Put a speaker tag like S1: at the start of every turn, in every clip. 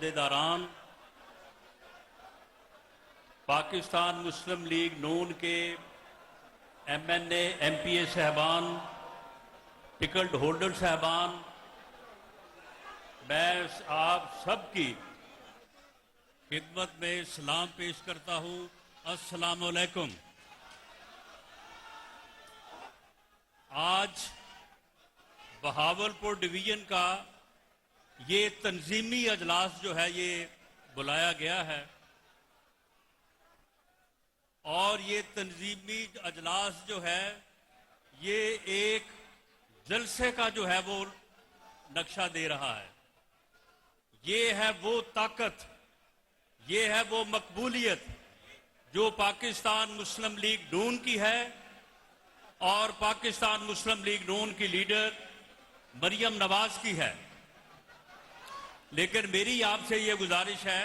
S1: अहदेदारान, पाकिस्तान मुस्लिम लीग नून के MNA MPA साहबान, ticket holder साहबान, मैं आप सबकी खिदमत में सलाम पेश करता हूं। अस्सलाम वालेकुम। आज बहावलपुर डिवीजन का ये तंजीमी अजलास जो है ये बुलाया गया है और ये तंजीमी अजलास जो है ये एक जलसे का जो है वो नक्शा दे रहा है। ये है वो ताकत, ये है वो मकबूलियत जो पाकिस्तान मुस्लिम लीग नून की है और पाकिस्तान मुस्लिम लीग नून की लीडर मरियम नवाज की है। लेकिन मेरी आपसे ये गुजारिश है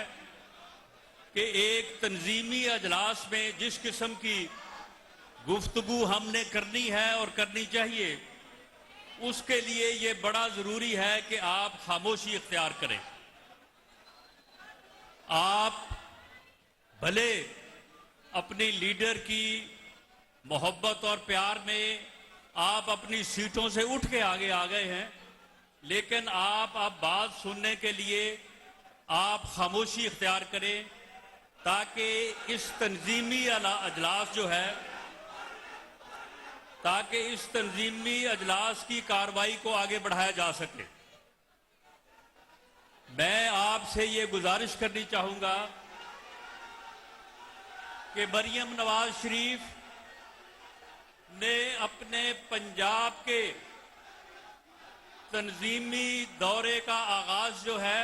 S1: कि एक तंजीमी अजलास में जिस किस्म की गुफ्तगू हमने करनी है और करनी चाहिए, उसके लिए ये बड़ा जरूरी है कि आप खामोशी इख्तियार करें। आप भले अपनी लीडर की मोहब्बत और प्यार में आप अपनी सीटों से उठ के आगे आ गए हैं, लेकिन आप अब बात सुनने के लिए आप खामोशी इख्तियार करें ताकि इस तंजीमी अजलास जो है, ताकि इस तंजीमी अजलास की कार्रवाई को आगे बढ़ाया जा सके। मैं आपसे ये गुजारिश करनी चाहूंगा कि मरियम नवाज शरीफ ने अपने पंजाब के तंजीमी दौरे का आगाज जो है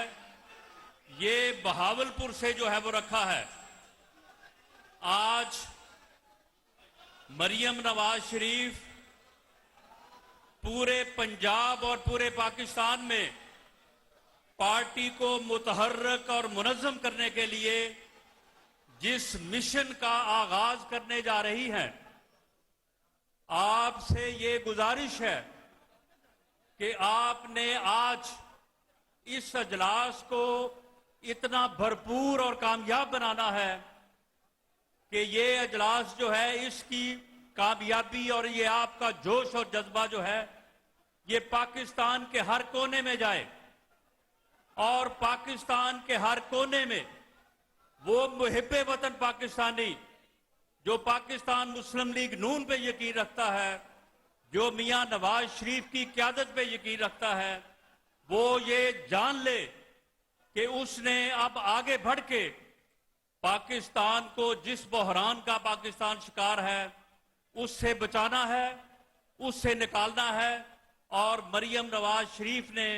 S1: ये बहावलपुर से जो है वो रखा है। आज मरियम नवाज शरीफ पूरे पंजाब और पूरे पाकिस्तान में पार्टी को मुतहर्रक और मुनज़्ज़म करने के लिए जिस मिशन का आगाज करने जा रही हैं, आपसे ये गुजारिश है कि आपने आज इस अजलास को इतना भरपूर और कामयाब बनाना है कि ये अजलास जो है इसकी कामयाबी और ये आपका जोश और जज्बा जो है ये पाकिस्तान के हर कोने में जाए और पाकिस्तान के हर कोने में वो मुहिब्बे वतन पाकिस्तानी जो पाकिस्तान मुस्लिम लीग नून पे यकीन रखता है, जो मियां नवाज शरीफ की क़यादत पे यकीन रखता है, वो ये जान ले कि उसने अब आगे बढ़ के पाकिस्तान को जिस बहरान का पाकिस्तान शिकार है उससे बचाना है, उससे निकालना है और मरियम नवाज शरीफ ने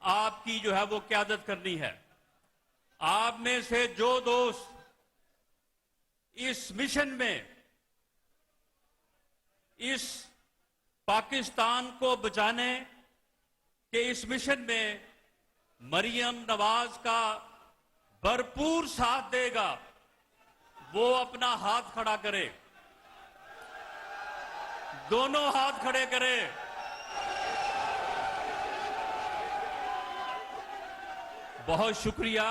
S1: आपकी जो है वो क़यादत करनी है। आप में से जो दोस्त इस मिशन में, इस पाकिस्तान को बचाने के इस मिशन में मरियम नवाज का भरपूर साथ देगा, वो अपना हाथ खड़ा करे, दोनों हाथ खड़े करे। बहुत शुक्रिया।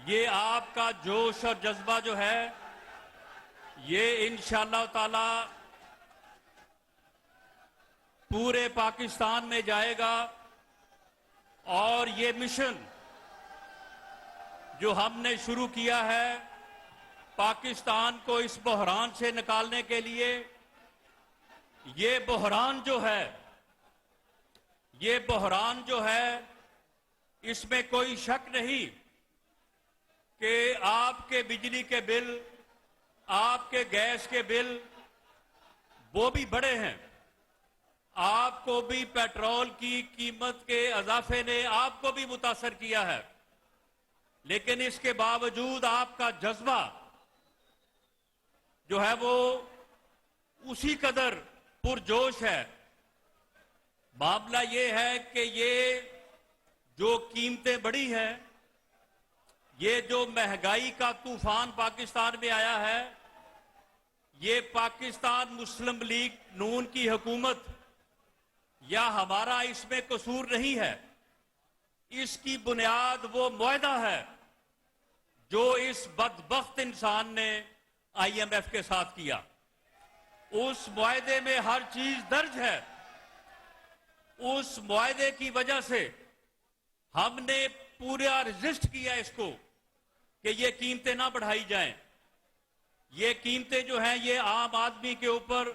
S1: ये आपका जोश और जज्बा जो है ये इंशाअल्लाह ताला पूरे पाकिस्तान में जाएगा और ये मिशन जो हमने शुरू किया है पाकिस्तान को इस बहरान से निकालने के लिए, ये बहरान जो है इसमें कोई शक नहीं कि आपके बिजली के बिल, आपके गैस के बिल वो भी बढ़े हैं, आपको भी पेट्रोल की कीमत के इजाफे ने आपको भी मुतासर किया है, लेकिन इसके बावजूद आपका जज्बा जो है वो उसी कदर पुरजोश है। मामला ये है कि ये जो कीमतें बढ़ी हैं, ये जो महंगाई का तूफान पाकिस्तान में आया है, ये पाकिस्तान मुस्लिम लीग नून की हुकूमत या हमारा इसमें कसूर नहीं है। इसकी बुनियाद वो मुआहदा है जो इस बदबख्त इंसान ने आईएमएफ के साथ किया। उस मुआहदे में हर चीज दर्ज है। उस मुआहदे की वजह से हमने पूरा रजिस्ट किया इसको कि ये कीमतें ना बढ़ाई जाएं। ये कीमतें जो हैं ये आम आदमी के ऊपर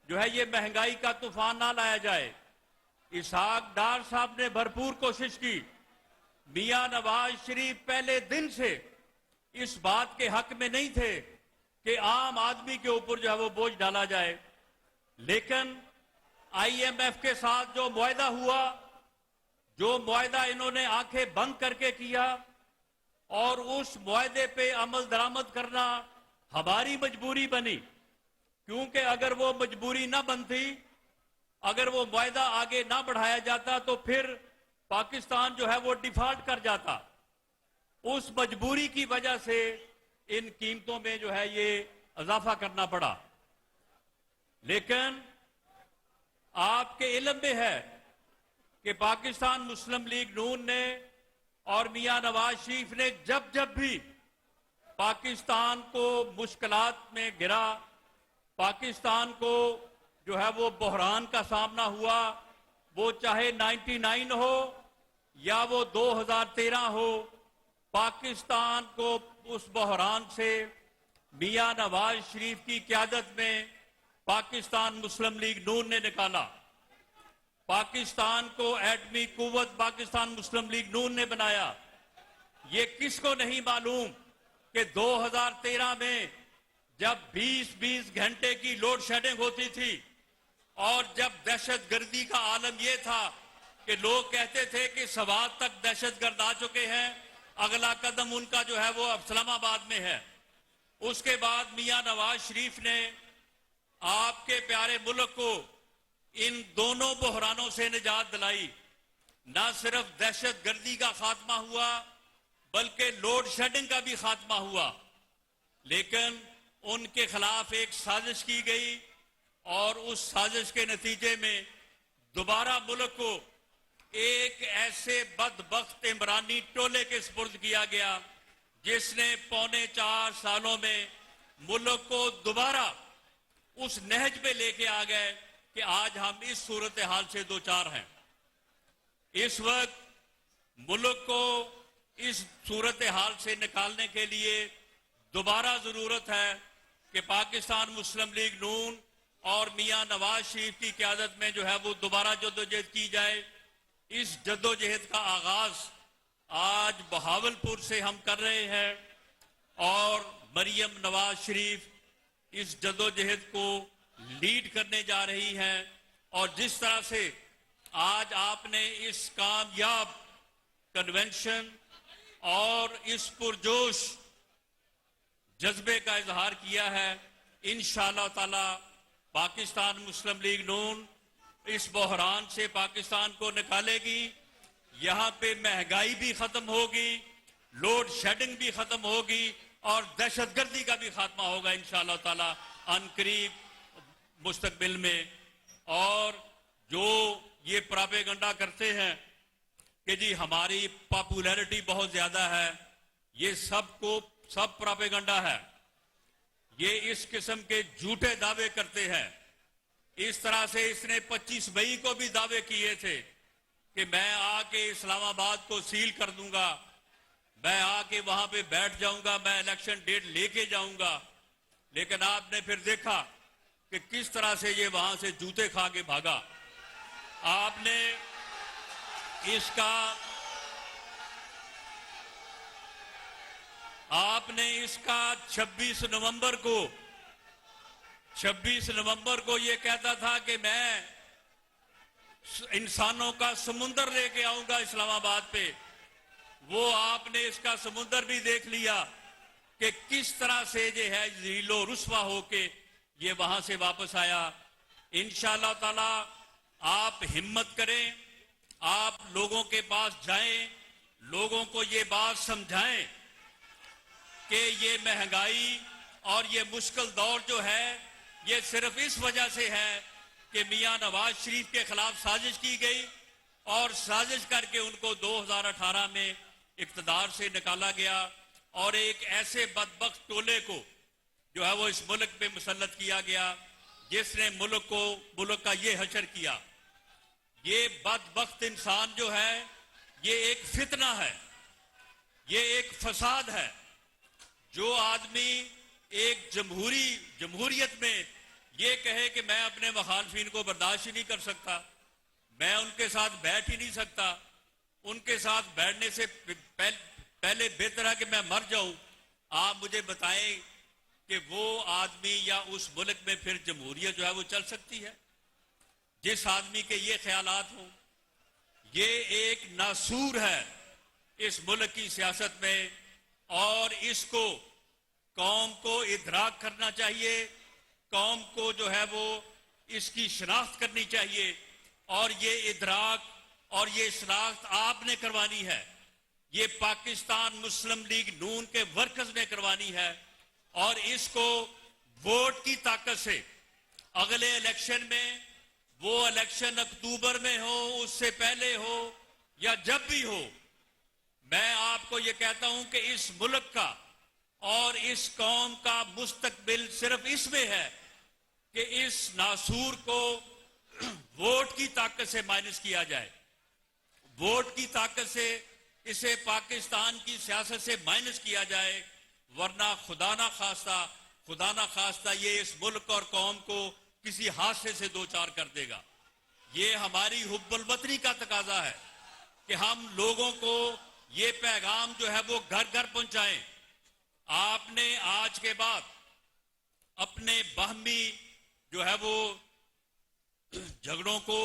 S1: जो है ये महंगाई का तूफान ना लाया जाए। इसहाक डार साहब ने भरपूर कोशिश की। मियां नवाज शरीफ पहले दिन से इस बात के हक में नहीं थे कि आम आदमी के ऊपर जो है वो बोझ डाला जाए, लेकिन आईएमएफ के साथ जो मुआहदा हुआ, जो मुआहदा इन्होंने आंखें बंद करके किया और उस मुआहदे पे अमल दरामद करना हमारी मजबूरी बनी, क्योंकि अगर वो मजबूरी ना बनती, अगर वो मुआहदा आगे ना बढ़ाया जाता तो फिर पाकिस्तान जो है वो डिफॉल्ट कर जाता। उस मजबूरी की वजह से इन कीमतों में जो है ये इजाफा करना पड़ा। लेकिन आपके इल्म में है कि पाकिस्तान मुस्लिम लीग नून ने और मियां नवाज शरीफ ने जब जब भी पाकिस्तान को मुश्किलात में गिरा, पाकिस्तान को जो है वो बहरान का सामना हुआ, वो चाहे 99 हो या वो 2013 हो, पाकिस्तान को उस बहरान से मियां नवाज शरीफ की क़यादत में पाकिस्तान मुस्लिम लीग नून ने निकाला। पाकिस्तान को एटमी कुव्वत पाकिस्तान मुस्लिम लीग नून ने बनाया। ये किसको नहीं मालूम कि 2013 में जब 20-20 घंटे की लोड शेडिंग होती थी और जब दहशतगर्दी का आलम यह था कि लोग कहते थे कि सवात तक दहशतगर्द आ चुके हैं, अगला कदम उनका जो है वो इस्लामाबाद में है। उसके बाद मियां नवाज शरीफ ने आपके प्यारे मुल्क को इन दोनों बहरानों से निजात दिलाई। न सिर्फ दहशतगर्दी का खात्मा हुआ बल्कि लोड शेडिंग का भी खात्मा हुआ। लेकिन उनके खिलाफ एक साजिश की गई और उस साजिश के नतीजे में दोबारा मुल्क को एक ऐसे बदबख्त इमरानी टोले के सुपुर्द किया गया जिसने 4.25 सालों में मुल्क को दोबारा उस नहज पे लेके आ गए कि आज हम इस सूरत हाल से दो चार हैं। इस वक्त मुल्क को इस सूरत हाल से निकालने के लिए दोबारा जरूरत है कि पाकिस्तान मुस्लिम लीग नून और मियां नवाज शरीफ की क़यादत में जो है वो दोबारा जद्दोजहद की जाए। इस जद्दोजहद का आगाज आज बहावलपुर से हम कर रहे हैं और मरियम नवाज शरीफ इस जद्दोजहद को लीड करने जा रही हैं। और जिस तरह से आज आपने इस कामयाब कन्वेंशन और इस पुरजोश जज्बे का इजहार किया है, इंशाअल्लाह ताला पाकिस्तान मुस्लिम लीग नून इस बहरान से पाकिस्तान को निकालेगी। यहां पे महंगाई भी खत्म होगी, लोड शेडिंग भी खत्म होगी और दहशतगर्दी का भी खात्मा होगा इंशाअल्लाह ताला अनकरीब मुस्तकबिल में। और जो ये प्रोपेगेंडा करते हैं कि जी हमारी पॉपुलैरिटी बहुत ज्यादा है, ये सब प्रोपेगेंडा है। ये इस किस्म के झूठे दावे करते हैं। इस तरह से इसने 25 मई को भी दावे किए थे कि मैं आके इस्लामाबाद को सील कर दूंगा, मैं आके वहां पे बैठ जाऊंगा, मैं इलेक्शन डेट लेके जाऊंगा। लेकिन आपने फिर देखा कि किस तरह से ये वहां से जूते खा के भागा। आपने इसका 26 नवंबर को ये कहता था कि मैं इंसानों का समुंदर लेके आऊंगा इस्लामाबाद पे। वो आपने इसका समुंदर भी देख लिया कि किस तरह से ये है ज़ीलो रुस्वा होके ये वहां से वापस आया। इंशाअल्लाह ताला आप हिम्मत करें, आप लोगों के पास जाएं, लोगों को ये बात समझाएं कि ये महंगाई और ये मुश्किल दौर जो है ये सिर्फ इस वजह से है कि मियां नवाज शरीफ के खिलाफ साजिश की गई और साजिश करके उनको 2018 में इक्तदार से निकाला गया और एक ऐसे बदबख्त टोले को जो है वो इस मुल्क पे मुसल्लत किया गया जिसने मुल्क का ये हशर किया। ये बदबख्त इंसान जो है ये एक फितना है, ये एक फसाद है। जो आदमी एक जमहूरियत में ये कहे कि मैं अपने मुखालफिन को बर्दाश्त ही नहीं कर सकता, मैं उनके साथ बैठ ही नहीं सकता, उनके साथ बैठने से पहले बेहतर है कि मैं मर जाऊं, आप मुझे बताएं कि वो आदमी या उस मुल्क में फिर जमहूरियत जो है वो चल सकती है? जिस आदमी के ये ख्यालात हों, ये एक नासूर है इस मुल्क की सियासत में और इसको कौम को इदराक करना चाहिए, कौम को जो है वो इसकी शनाख्त करनी चाहिए और ये इदराक और ये शनाख्त आपने करवानी है, ये पाकिस्तान मुस्लिम लीग नून के वर्कर्स ने करवानी है और इसको वोट की ताकत से अगले इलेक्शन में, वो इलेक्शन अक्टूबर में हो, उससे पहले हो या जब भी हो, मैं आपको ये कहता हूं कि इस मुल्क का और इस कौम का मुस्तकबिल सिर्फ इसमें है कि इस नासूर को वोट की ताकत से माइनस किया जाए, वोट की ताकत से इसे पाकिस्तान की सियासत से माइनस किया जाए, वरना खुदा ना खास्ता ये इस मुल्क और कौम को किसी हादसे से दो चार कर देगा। ये हमारी हुब्बुल वतनी का तकाजा है कि हम लोगों को ये पैगाम जो है वो घर घर पहुंचाएं। आपने आज के बाद अपने बाहमी जो है वो झगड़ों को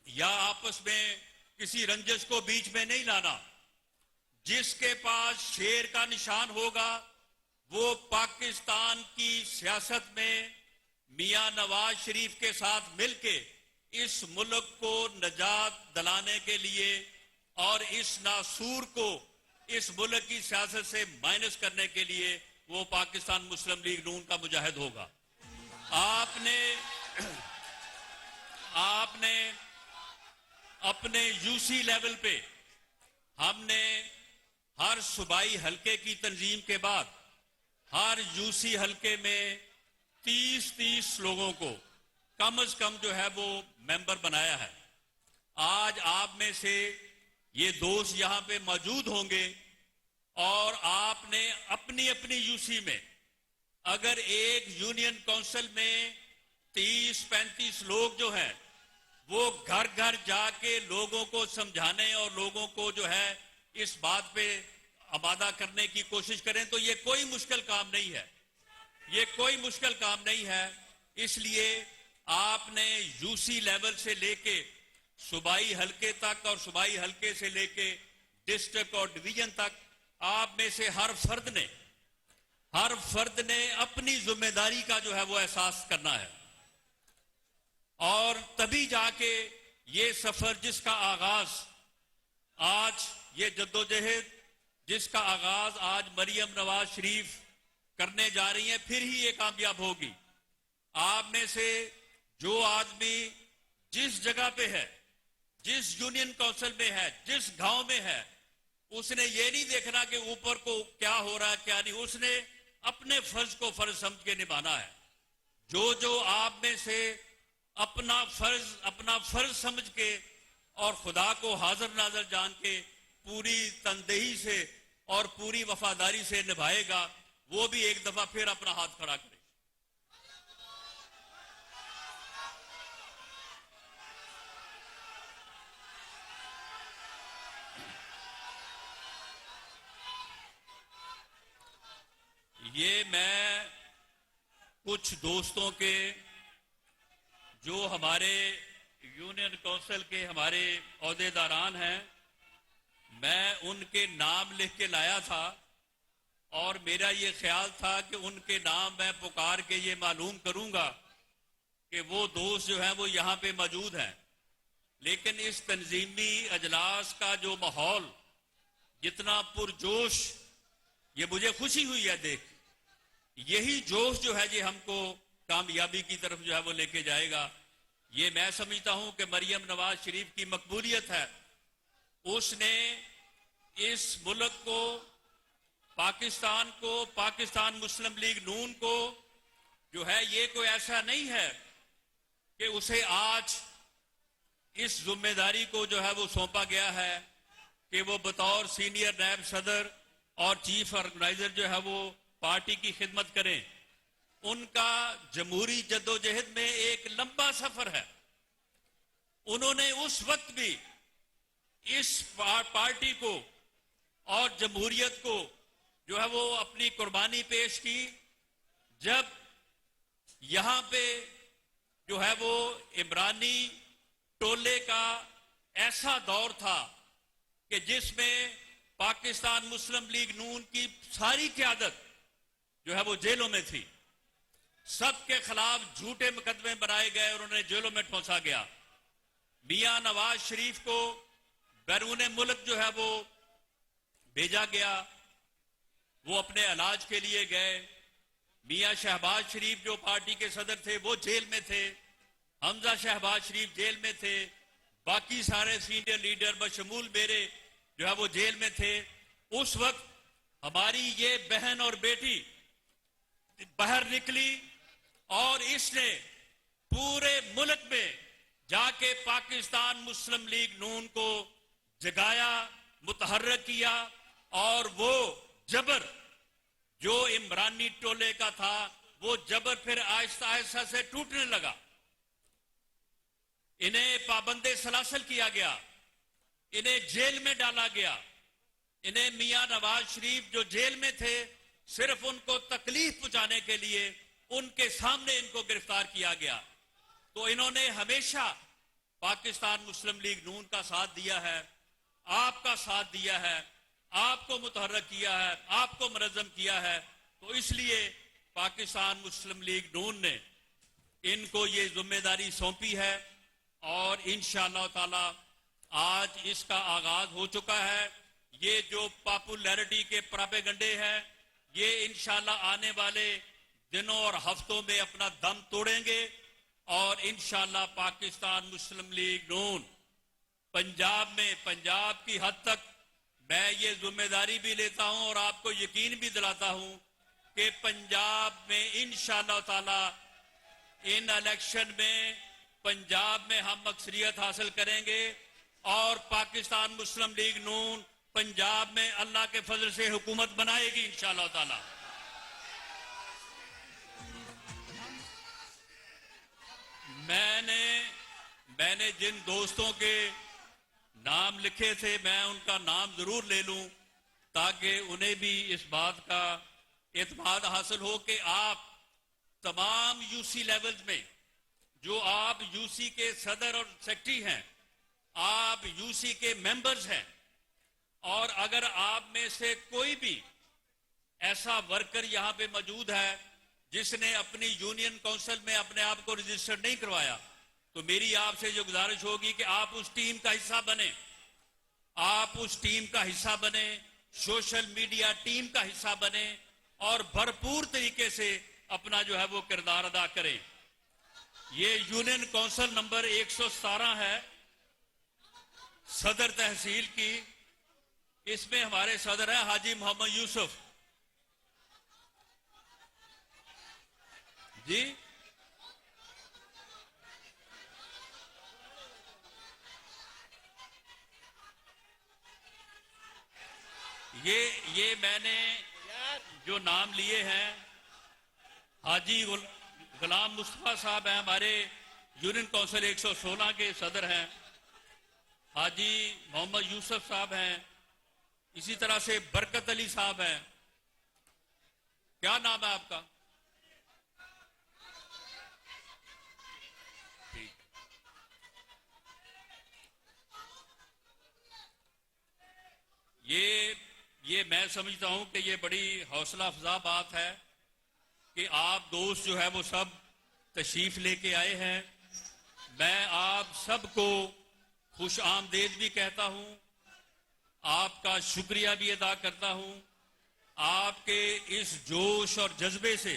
S1: या आपस में किसी रंजिश को बीच में नहीं लाना। जिसके पास शेर का निशान होगा वो पाकिस्तान की सियासत में मियां नवाज शरीफ के साथ मिलके इस मुल्क को नजात दिलाने के लिए और इस नासूर को इस मुल्क की सियासत से माइनस करने के लिए वो पाकिस्तान मुस्लिम लीग नून का मुजाहिद होगा। आपने अपने यूसी लेवल पे हमने हर सूबाई हलके की तंजीम के बाद हर यूसी हलके में 30-30 लोगों को कम से कम जो है वो मेंबर बनाया है। आज आप में से ये दोस्त यहां पे मौजूद होंगे और आपने अपनी अपनी यूसी में अगर एक यूनियन काउंसिल में 30-35 लोग जो हैं वो घर घर जाके लोगों को समझाने और लोगों को जो है इस बात पे आमादा करने की कोशिश करें तो ये कोई मुश्किल काम नहीं है, ये कोई मुश्किल काम नहीं है। इसलिए आपने यूसी लेवल से लेके सूबाई हलके तक और सूबाई हलके से लेके डिस्ट्रिक्ट और डिवीजन तक आप में से हर फर्द ने अपनी जिम्मेदारी का जो है वो एहसास करना है और तभी जाके ये सफर जिसका आगाज आज, ये जद्दोजहद जिसका आगाज आज मरियम नवाज शरीफ करने जा रही है, फिर ही ये कामयाब होगी। आप में से जो आदमी जिस जगह पे है, जिस यूनियन काउंसिल में है, जिस गांव में है, उसने ये नहीं देखना कि ऊपर को क्या हो रहा है क्या नहीं, उसने अपने फर्ज को फर्ज समझ के निभाना है। जो आप में से अपना फर्ज समझ के और खुदा को हाजिर नाजर जान के पूरी तनदेही से और पूरी वफादारी से निभाएगा, वो भी एक दफा फिर अपना हाथ खड़ा करे। ये मैं कुछ दोस्तों के जो हमारे यूनियन काउंसिल के हमारे ओहदेदारान हैं, मैं उनके नाम लिख के लाया था और मेरा ये ख्याल था कि उनके नाम मैं पुकार के ये मालूम करूंगा कि वो दोस्त जो हैं वो यहाँ पे मौजूद हैं। लेकिन इस तंजीमी अजलास का जो माहौल जितना पुरजोश, ये मुझे खुशी हुई है देख, यही जोश जो है ये हमको कामयाबी की तरफ जो है वो लेके जाएगा। ये मैं समझता हूं कि मरियम नवाज शरीफ की मकबूलियत है। उसने इस मुल्क को, पाकिस्तान को, पाकिस्तान मुस्लिम लीग नून को जो है, ये कोई ऐसा नहीं है कि उसे आज इस जिम्मेदारी को जो है वो सौंपा गया है कि वो बतौर सीनियर नायब सदर और चीफ ऑर्गेनाइजर जो है वो पार्टी की खिदमत करें। उनका जमहूरी जद्दोजहद में एक लंबा सफर है। उन्होंने उस वक्त भी इस पार्टी को और जमहूरियत को जो है वो अपनी कुर्बानी पेश की, जब यहां पे जो है वो इमरानी टोले का ऐसा दौर था कि जिसमें पाकिस्तान मुस्लिम लीग नून की सारी क़यादत जो है वो जेलों में थी। सबके खिलाफ झूठे मुकदमे बनाए गए और उन्हें जेलों में ठोंसा गया। मियां नवाज शरीफ को बैरून मुल्क जो है वो भेजा गया, वो अपने इलाज के लिए गए। मियां शहबाज शरीफ जो पार्टी के सदर थे वो जेल में थे, हमजा शहबाज शरीफ जेल में थे, बाकी सारे सीनियर लीडर बशमूल मेरे जो है वो जेल में थे। उस वक्त हमारी ये बहन और बेटी बाहर निकली और इसने पूरे मुल्क में जाके पाकिस्तान मुस्लिम लीग नून को जगाया, मुतहर्रिक किया, और वो जबर जो इमरानी टोले का था वो जबर फिर आहिस्ता आहिस्ता से टूटने लगा। इन्हें पाबंदे सलासल किया गया, इन्हें जेल में डाला गया। इन्हें मियां नवाज शरीफ जो जेल में थे, सिर्फ उनको तकलीफ पहुंचाने के लिए उनके सामने इनको गिरफ्तार किया गया। तो इन्होंने हमेशा पाकिस्तान मुस्लिम लीग नून का साथ दिया है, आपका साथ दिया है, आपको मुतहर्रिक किया है, आपको मुनज़्ज़म किया है। तो इसलिए पाकिस्तान मुस्लिम लीग नून ने इनको ये जिम्मेदारी सौंपी है और इंशाअल्लाह ताला आज इसका आगाज हो चुका है। ये जो पॉपुलैरिटी के प्रोपेगेंडे हैं, ये इंशाअल्लाह आने वाले दिनों और हफ्तों में अपना दम तोड़ेंगे और इंशाअल्लाह पाकिस्तान मुस्लिम लीग नून पंजाब में, पंजाब की हद तक मैं ये जिम्मेदारी भी लेता हूं और आपको यकीन भी दिलाता हूं कि पंजाब में इंशाअल्लाह ताला इन इलेक्शन में पंजाब में हम अक्सरियत हासिल करेंगे और पाकिस्तान मुस्लिम लीग नून पंजाब में अल्लाह के फजल से हुकूमत बनाएगी इंशाअल्लाह ताला। मैंने जिन दोस्तों के नाम लिखे थे, मैं उनका नाम जरूर ले लूं ताकि उन्हें भी इस बात का एतमाद हासिल हो कि आप तमाम यूसी लेवल्स में, जो आप यूसी के सदर और सेक्रेटरी हैं, आप यूसी के मेंबर्स हैं, और अगर आप में से कोई भी ऐसा वर्कर यहां पे मौजूद है जिसने अपनी यूनियन काउंसिल में अपने आप को रजिस्टर नहीं करवाया, तो मेरी आपसे जो गुजारिश होगी कि आप उस टीम का हिस्सा बने, आप उस टीम का हिस्सा बने, सोशल मीडिया टीम का हिस्सा बने और भरपूर तरीके से अपना जो है वो किरदार अदा करें। ये यूनियन काउंसिल नंबर 117 है सदर तहसील की। इसमें हमारे सदर हैं हाजी मोहम्मद यूसुफ जी। ये मैंने जो नाम लिए हैं, हाजी गुलाम मुस्तफा साहब हैं, हमारे यूनियन काउंसिल 116 के सदर हैं। हाजी मोहम्मद यूसुफ साहब हैं, इसी तरह से बरकत अली साहब हैं। क्या नाम है आपका? ठीक। ये मैं समझता हूं कि ये बड़ी हौसला अफजा बात है कि आप दोस्त जो है वो सब तशरीफ लेके आए हैं। मैं आप सबको खुश आमदेद भी कहता हूं, आपका शुक्रिया भी अदा करता हूं। आपके इस जोश और जज्बे से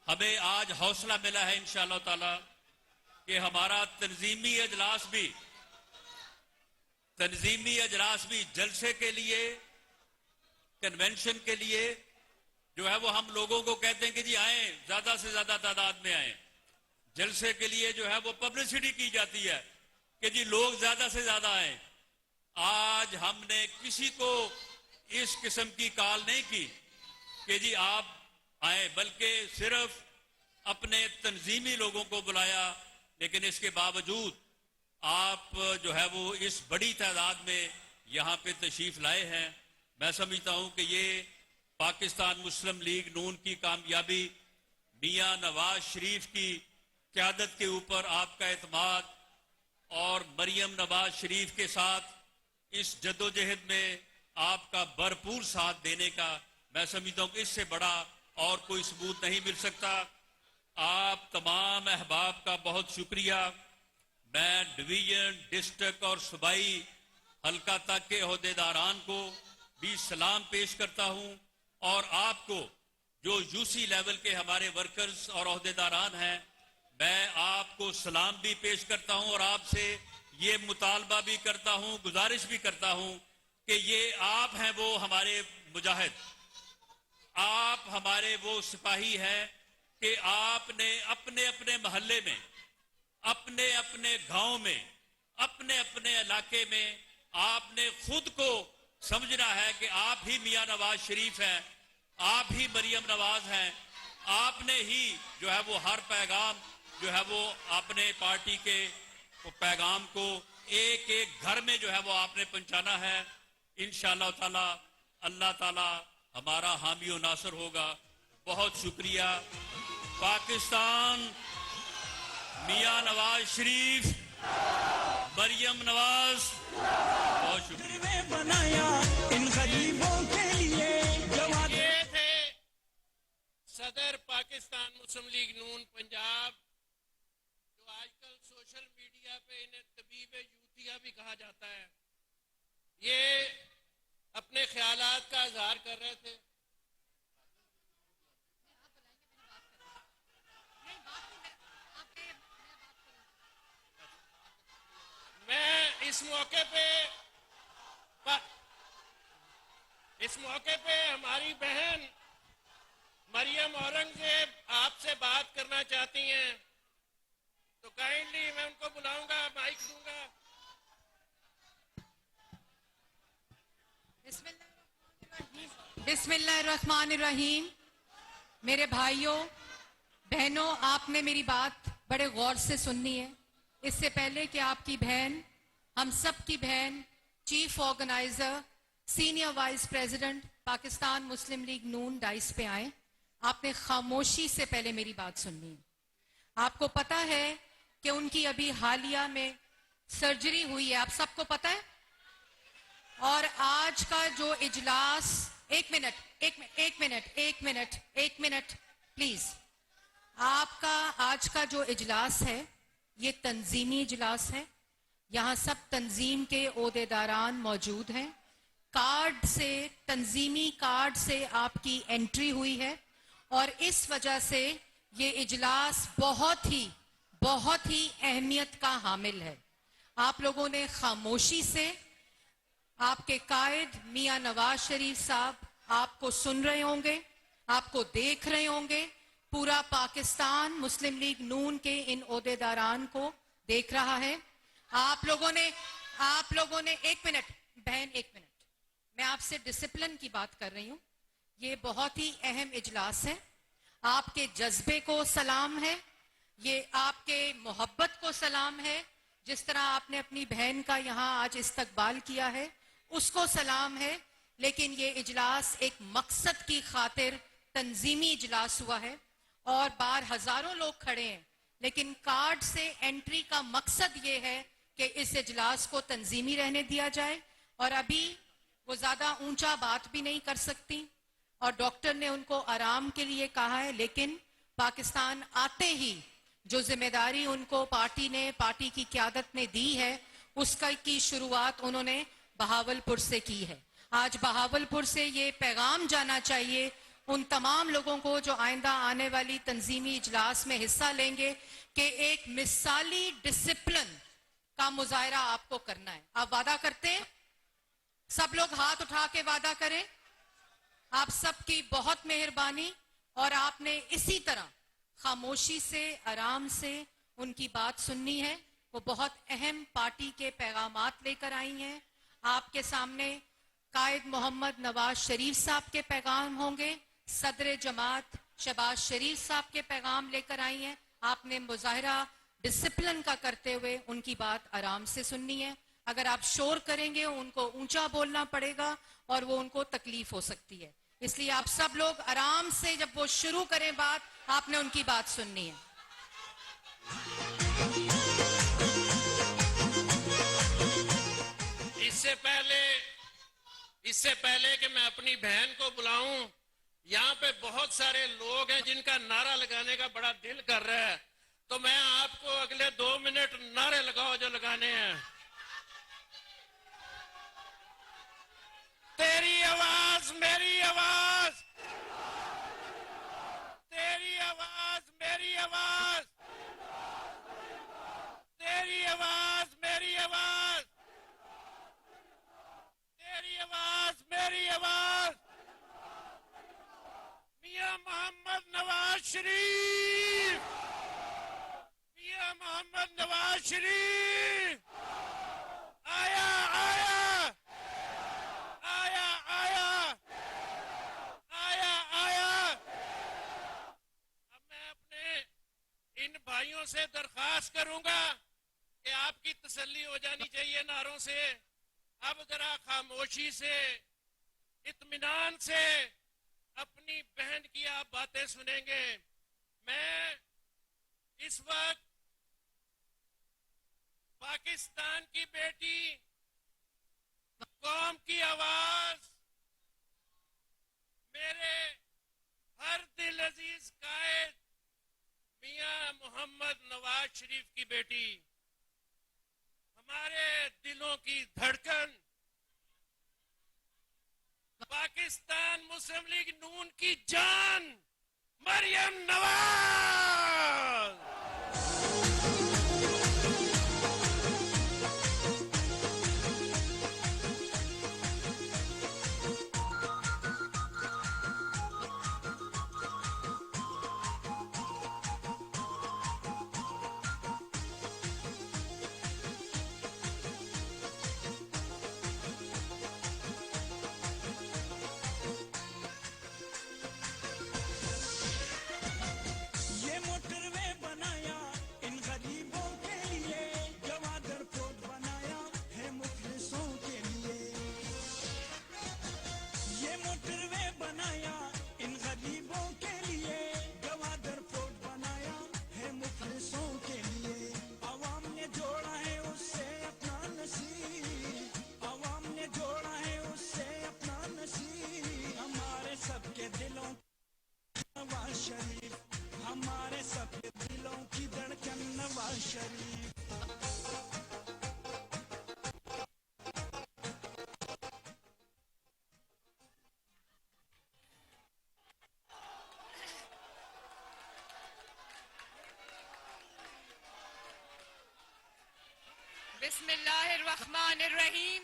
S1: हमें आज हौसला मिला है इंशाअल्लाह ताला कि हमारा तंजीमी अजलास भी जलसे के लिए, कन्वेंशन के लिए जो है वो हम लोगों को कहते हैं कि जी आए, ज्यादा से ज्यादा तादाद में आए। जलसे के लिए जो है वो पब्लिसिटी की जाती है कि जी लोग ज्यादा से ज्यादा आए। आज हमने किसी को इस किस्म की कॉल नहीं की कि जी आप आए, बल्कि सिर्फ अपने तंजीमी लोगों को बुलाया। लेकिन इसके बावजूद आप जो है वो इस बड़ी तादाद में यहां पे तशरीफ लाए हैं। मैं समझता हूं कि ये पाकिस्तान मुस्लिम लीग नून की कामयाबी, मियां नवाज शरीफ की क़यादत के ऊपर आपका एतमाद और मरियम नवाज शरीफ के साथ इस जद्दोजहद में आपका भरपूर साथ देने का, मैं समझता हूं कि इससे बड़ा और कोई सबूत नहीं मिल सकता। आप तमाम अहबाब का बहुत शुक्रिया। मैं डिवीजन, डिस्ट्रिक्ट और सूबाई हल्का तक के अहदेदारान को भी सलाम पेश करता हूं और आपको जो यूसी लेवल के हमारे वर्कर्स और अहदेदारान हैं, मैं आपको सलाम भी पेश करता हूं और आपसे ये मुतालबा भी करता हूं, गुजारिश भी करता हूं कि ये आप हैं वो हमारे मुजाहिद, आप हमारे वो सिपाही हैं कि आपने अपने अपने मोहल्ले में, अपने अपने गांव में, अपने अपने इलाके में आपने खुद को समझना है कि आप ही मियां नवाज शरीफ हैं, आप ही मरियम नवाज हैं। आपने ही जो है वो हर पैगाम जो है वो अपने पार्टी के पैगाम को एक एक घर में जो है वो आपने पहुंचाना है। इंशाअल्लाह ताला अल्लाह ताला हमारा हामी और नासर होगा। बहुत शुक्रिया। पाकिस्तान, मियां नवाज शरीफ, मरियम नवाज, बहुत शुक्रिया।
S2: बनाया इन गरीबों के लिए।
S3: ये थे सदर पाकिस्तान मुस्लिम लीग नून पंजाब, जो आजकल सोशल मीडिया पे इन्हें तबीब यूतिया भी कहा जाता है। ये अपने ख्यालात का इजहार कर रहे थे। मैं इस मौके पे हमारी बहन मरियम औरंगजेब आपसे बात करना चाहती हैं, तो काइंडली मैं उनको बुलाऊंगा, माइक दूंगा।
S4: बिस्मिल्लाहिर्रहमानिर्रहीम। मेरे भाइयों बहनों, आपने मेरी बात बड़े गौर से सुननी है। इससे पहले कि आपकी बहन, हम सब की बहन, chief organiser, senior vice president Pakistan Muslim League Noon dais पे आए, आपने खामोशी से पहले मेरी बात सुननी है। आपको पता है कि उनकी अभी हालिया में सर्जरी हुई है, आप सबको पता है। और आज का जो इजलास, एक मिनट प्लीज, आपका आज का जो इजलास है ये तंजीमी इजलास है। यहाँ सब तंजीम के ओहदेदारान मौजूद हैं। कार्ड से, तंजीमी कार्ड से आपकी एंट्री हुई है और इस वजह से ये इजलास बहुत ही अहमियत का हामिल है। आप लोगों ने खामोशी से, आपके कायद मियां नवाज शरीफ साहब आपको सुन रहे होंगे, आपको देख रहे होंगे, पूरा पाकिस्तान मुस्लिम लीग नून के इन ओहदेदारान को देख रहा है। आप लोगों ने एक मिनट बहन, एक मिनट, मैं आपसे डिसिप्लिन की बात कर रही हूं। ये बहुत ही अहम इजलास है। आपके जज्बे को सलाम है, ये आपके मोहब्बत को सलाम है। जिस तरह आपने अपनी बहन का यहाँ आज इस्तकबाल किया है उसको सलाम है। लेकिन ये इजलास एक मकसद की खातिर तंजीमी इजलास हुआ है और बाहर हजारों लोग खड़े हैं, लेकिन कार्ड से एंट्री का मकसद ये है कि इस इजलास को तंजीमी रहने दिया जाए। और अभी वो ज्यादा ऊंचा बात भी नहीं कर सकती और डॉक्टर ने उनको आराम के लिए कहा है। लेकिन पाकिस्तान आते ही जो जिम्मेदारी उनको पार्टी की क़यादत ने दी है उसका की शुरुआत उन्होंने बहावलपुर से की है। आज बहावलपुर से ये पैगाम जाना चाहिए उन तमाम लोगों को जो आइंदा आने वाली तंजीमी इजलास में हिस्सा लेंगे कि एक मिसाली डिसिप्लिन का मुजाहरा आपको करना है। आप वादा करते हैं? सब लोग हाथ उठा के वादा करें। आप सबकी बहुत मेहरबानी। और आपने इसी तरह खामोशी से, आराम से उनकी बात सुननी है। वो बहुत अहम पार्टी के पैगामात लेकर आई हैं। आपके सामने कायद मोहम्मद नवाज शरीफ साहब के पैगाम होंगे, सदर जमात शहबाज शरीफ साहब के पैगाम लेकर आई हैं। आपने मुजाहरा डिसिप्लिन का करते हुए उनकी बात आराम से सुननी है। अगर आप शोर करेंगे उनको ऊंचा बोलना पड़ेगा और वो उनको तकलीफ हो सकती है। इसलिए आप सब लोग आराम से, जब वो शुरू करें बात, आपने उनकी बात सुननी है।
S3: इससे पहले कि मैं अपनी बहन को बुलाऊं, यहाँ पे बहुत सारे लोग हैं जिनका नारा लगाने का बड़ा दिल कर रहा है, तो मैं आपको अगले 2 मिनट नारे लगाओ जो लगाने हैं। तेरी आवाज मेरी आवाज, तेरी आवाज मेरी आवाज, तेरी आवाज मेरी आवाज, तेरी आवाज मेरी आवाज। मियां मोहम्मद नवाज शरीफ, मियां मोहम्मद नवाज शरीफ आया आया आया आया आया आया। अब मैं अपने इन भाइयों से दरखास्त करूंगा कि आपकी तसल्ली हो जानी चाहिए नारों से। अब जरा खामोशी से, इत्मीनान से अपनी बहन की आप बातें सुनेंगे। मैं इस वक्त पाकिस्तान की बेटी, कौम की आवाज, मेरे हर दिल अजीज कायद मियां मोहम्मद नवाज शरीफ की बेटी, हमारे दिलों की धड़कन, पाकिस्तान मुस्लिम लीग नून की जान, मरियम नवाज।
S2: ये मोटरवे बनाया इन गरीबों के लिए, गवादर पोर्ट बनाया है मुखलिसों के लिए। ये मोटरवे बनाया इन गरीबों के लिए, गवादर पोर्ट बनाया है मुखलिसों के लिए। आवाम ने जोड़ा है उससे अपना नसीब, आवाम ने जोड़ा है उससे अपना नसीब। हमारे सबके दिलों नवाज शरीफ, हमारे सबके दिलों की धड़कन नवाज शरीफ।
S4: बिस्मिल्लाहिर्रहमानिर्रहीम।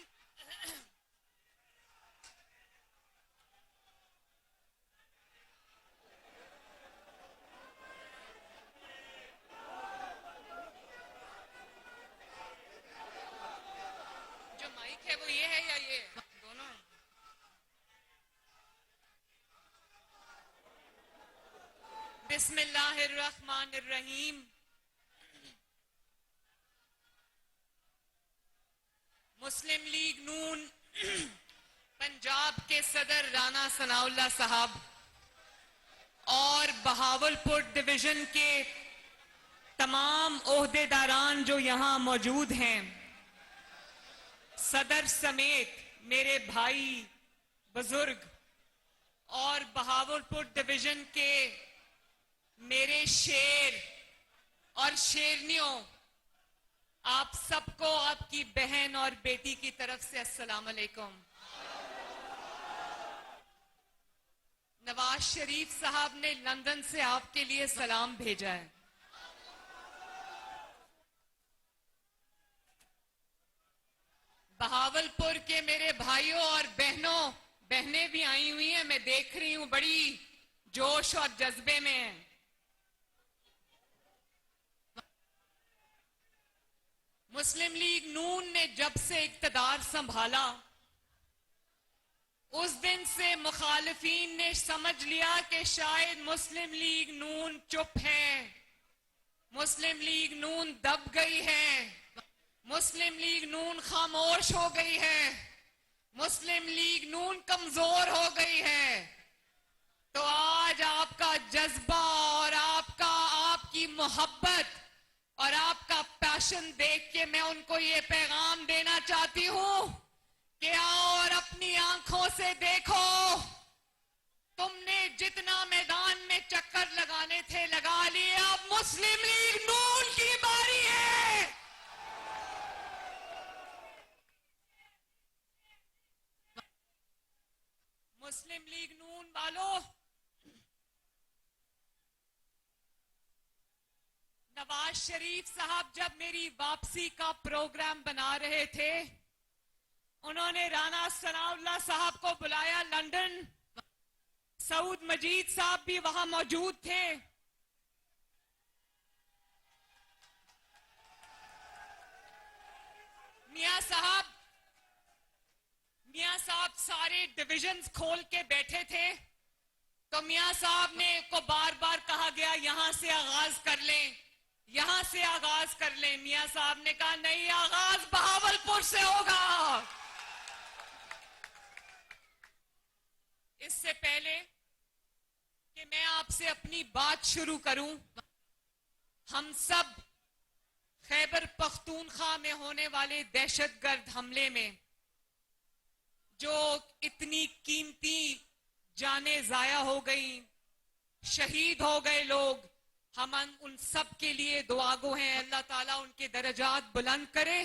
S4: जो माइक है वो ये है या ये दोनों है? बिस्मिल्लाहिर्रहमानिर्रहीम। मुस्लिम लीग नून पंजाब के सदर राणा सनाउल्लाह साहब और बहावलपुर डिवीजन के तमाम ओहदेदारान जो यहां मौजूद हैं, सदर समेत मेरे भाई बुजुर्ग और बहावलपुर डिवीजन के मेरे शेर और शेरनियों, आप सबको आपकी बहन और बेटी की तरफ से अस्सलाम वालेकुम। नवाज शरीफ साहब ने लंदन से आपके लिए सलाम भेजा है। बहावलपुर के मेरे भाइयों और बहनें भी आई हुई हैं, मैं देख रही हूं, बड़ी जोश और जज्बे में हैं। मुस्लिम लीग नून ने जब से इक्तदार संभाला उस दिन से मुखालिफीन ने समझ लिया कि शायद मुस्लिम लीग नून चुप है, मुस्लिम लीग नून दब गई है, मुस्लिम लीग नून खामोश हो गई है, मुस्लिम लीग नून कमजोर हो गई है। तो आज आपका जज्बा और आपकी मोहब्बत और आपका पैशन देख के मैं उनको ये पैगाम देना चाहती हूं कि आओ और अपनी आंखों से देखो, तुमने जितना मैदान में चक्कर लगाने थे लगा लिए, अब मुस्लिम लीग नून की बारी है। मुस्लिम लीग नून वालों, नवाज शरीफ साहब जब मेरी वापसी का प्रोग्राम बना रहे थे, उन्होंने राना सनाउल्लाह साहब को बुलाया लंदन। सऊद मजीद साहब भी वहां मौजूद थे। मियां साहब सारे डिविजन्स खोल के बैठे थे, तो मियां साहब ने को बार बार कहा गया यहां से आगाज कर लें, यहां से आगाज कर लें। मियां साहब ने कहा नहीं, आगाज बहावलपुर से होगा। इससे पहले कि मैं आपसे अपनी बात शुरू करूं, हम सब खैबर पख्तूनख्वा में होने वाले दहशतगर्द हमले में जो इतनी कीमती जानें जाया हो गई, शहीद हो गए लोग, हम उन सब के लिए दुआगो हैं। अल्लाह ताला उनके दर्जात बुलंद करे,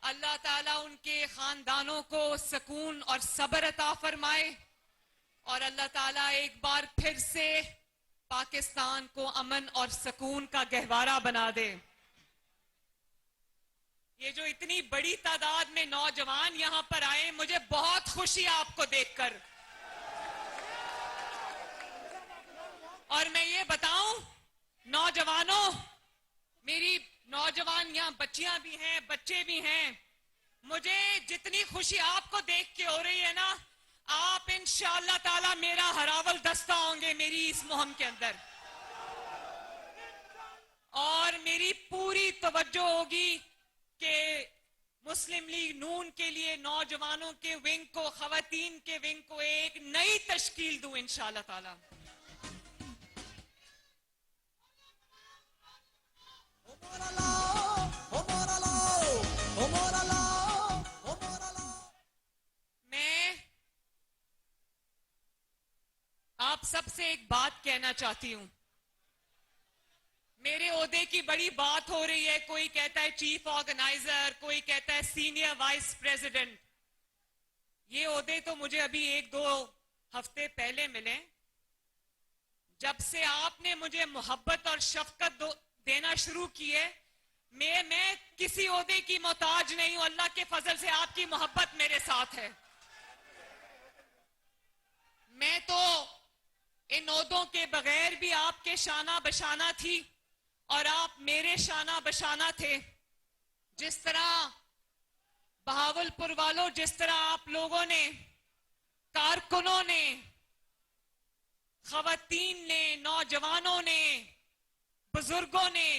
S4: अल्लाह ताला उनके खानदानों को सुकून और सब्र अता फरमाए, और अल्लाह ताला एक बार फिर से पाकिस्तान को अमन और सुकून का गहवारा बना दे। ये जो इतनी बड़ी तादाद में नौजवान यहां पर आए, मुझे बहुत खुशी आपको देखकर। और मैं ये बताऊं नौजवानों, मेरी नौजवान यहां बच्चियां भी हैं, बच्चे भी हैं, मुझे जितनी खुशी आपको देख के हो रही है ना, आप इंशाअल्लाह ताला मेरा हरावल दस्ता होंगे मेरी इस मुहिम के अंदर, और मेरी पूरी तवज्जो होगी कि मुस्लिम लीग नून के लिए नौजवानों के विंग को, खवातीन के विंग को एक नई तश्कील दूं इंशाअल्लाह ताला। मैं आप सबसे एक बात कहना चाहती हूं। मेरे ओहदे की बड़ी बात हो रही है, कोई कहता है चीफ ऑर्गेनाइजर, कोई कहता है सीनियर वाइस प्रेसिडेंट। ये ओहदे तो मुझे अभी 1-2 हफ्ते पहले मिले। जब से आपने मुझे मोहब्बत और शफकत देना शुरू की है, मैं किसी ओहदे की मोहताज नहीं हूं। अल्लाह के फजल से आपकी मोहब्बत मेरे साथ है। मैं तो इन ओहदों के बगैर भी आपके शाना बशाना थी और आप मेरे शाना बशाना थे। जिस तरह बहावलपुर वालों, जिस तरह आप लोगों ने, कारकुनों ने, खवातीन ने, नौजवानों ने, बुजुर्गों ने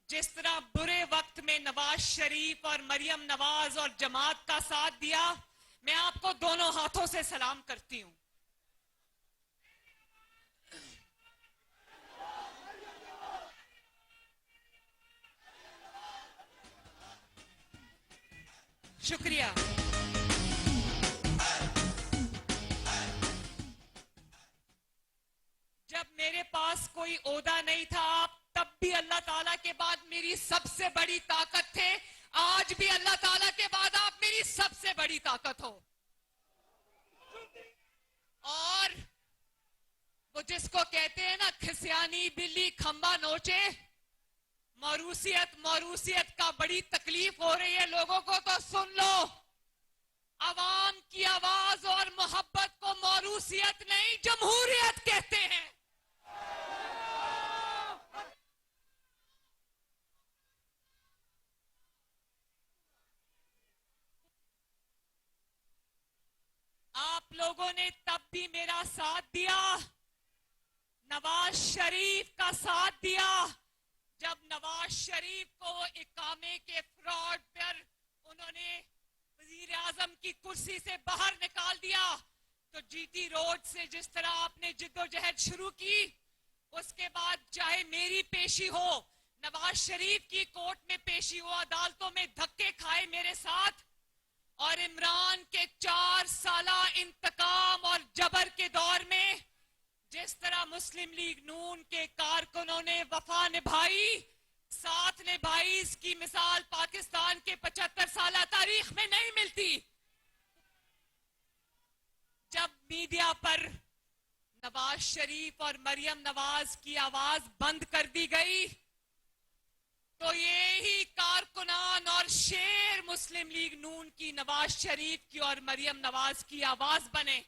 S4: जिस तरह बुरे वक्त में नवाज शरीफ और मरियम नवाज और जमात का साथ दिया, मैं आपको दोनों हाथों से सलाम करती हूं। शुक्रिया। जब मेरे पास कोई ओहदा नहीं था, आप तब भी अल्लाह ताला के बाद मेरी सबसे बड़ी ताकत थे। आज भी अल्लाह ताला के बाद आप मेरी सबसे बड़ी ताकत हो। और
S5: जिसको कहते हैं ना खिसियानी बिल्ली खंबा नोचे, मौरूसियत का बड़ी तकलीफ हो रही है लोगों को, तो सुन लो, अवाम की आवाज और मोहब्बत को मौरूसियत नहीं जमहूरियत कहते हैं। आप लोगों ने तब भी मेरा साथ दिया, नवाज शरीफ का साथ दिया, जब नवाज शरीफ को इकामे के फ्रॉड पर उन्होंने वजीर आजम की कुर्सी से बाहर निकाल दिया, तो जीटी रोड से जिस तरह आपने जिद्दोजहद शुरू की, उसके बाद चाहे मेरी पेशी हो, नवाज शरीफ की कोर्ट में पेशी हो, अदालतों में धक्के खाए मेरे साथ, और इमरान के 4 साला इंतकाम और जबर के दौर में जिस तरह मुस्लिम लीग नून के कारकुनों ने वफा निभाई, साथ निभाई, इसकी मिसाल पाकिस्तान के 75 साला तारीख में नहीं मिलती। जब मीडिया पर नवाज शरीफ और मरियम नवाज की आवाज बंद कर दी गई, तो ये ही कारकुनान और शेर मुस्लिम लीग नून की नवाज शरीफ की और मरियम नवाज की आवाज बने।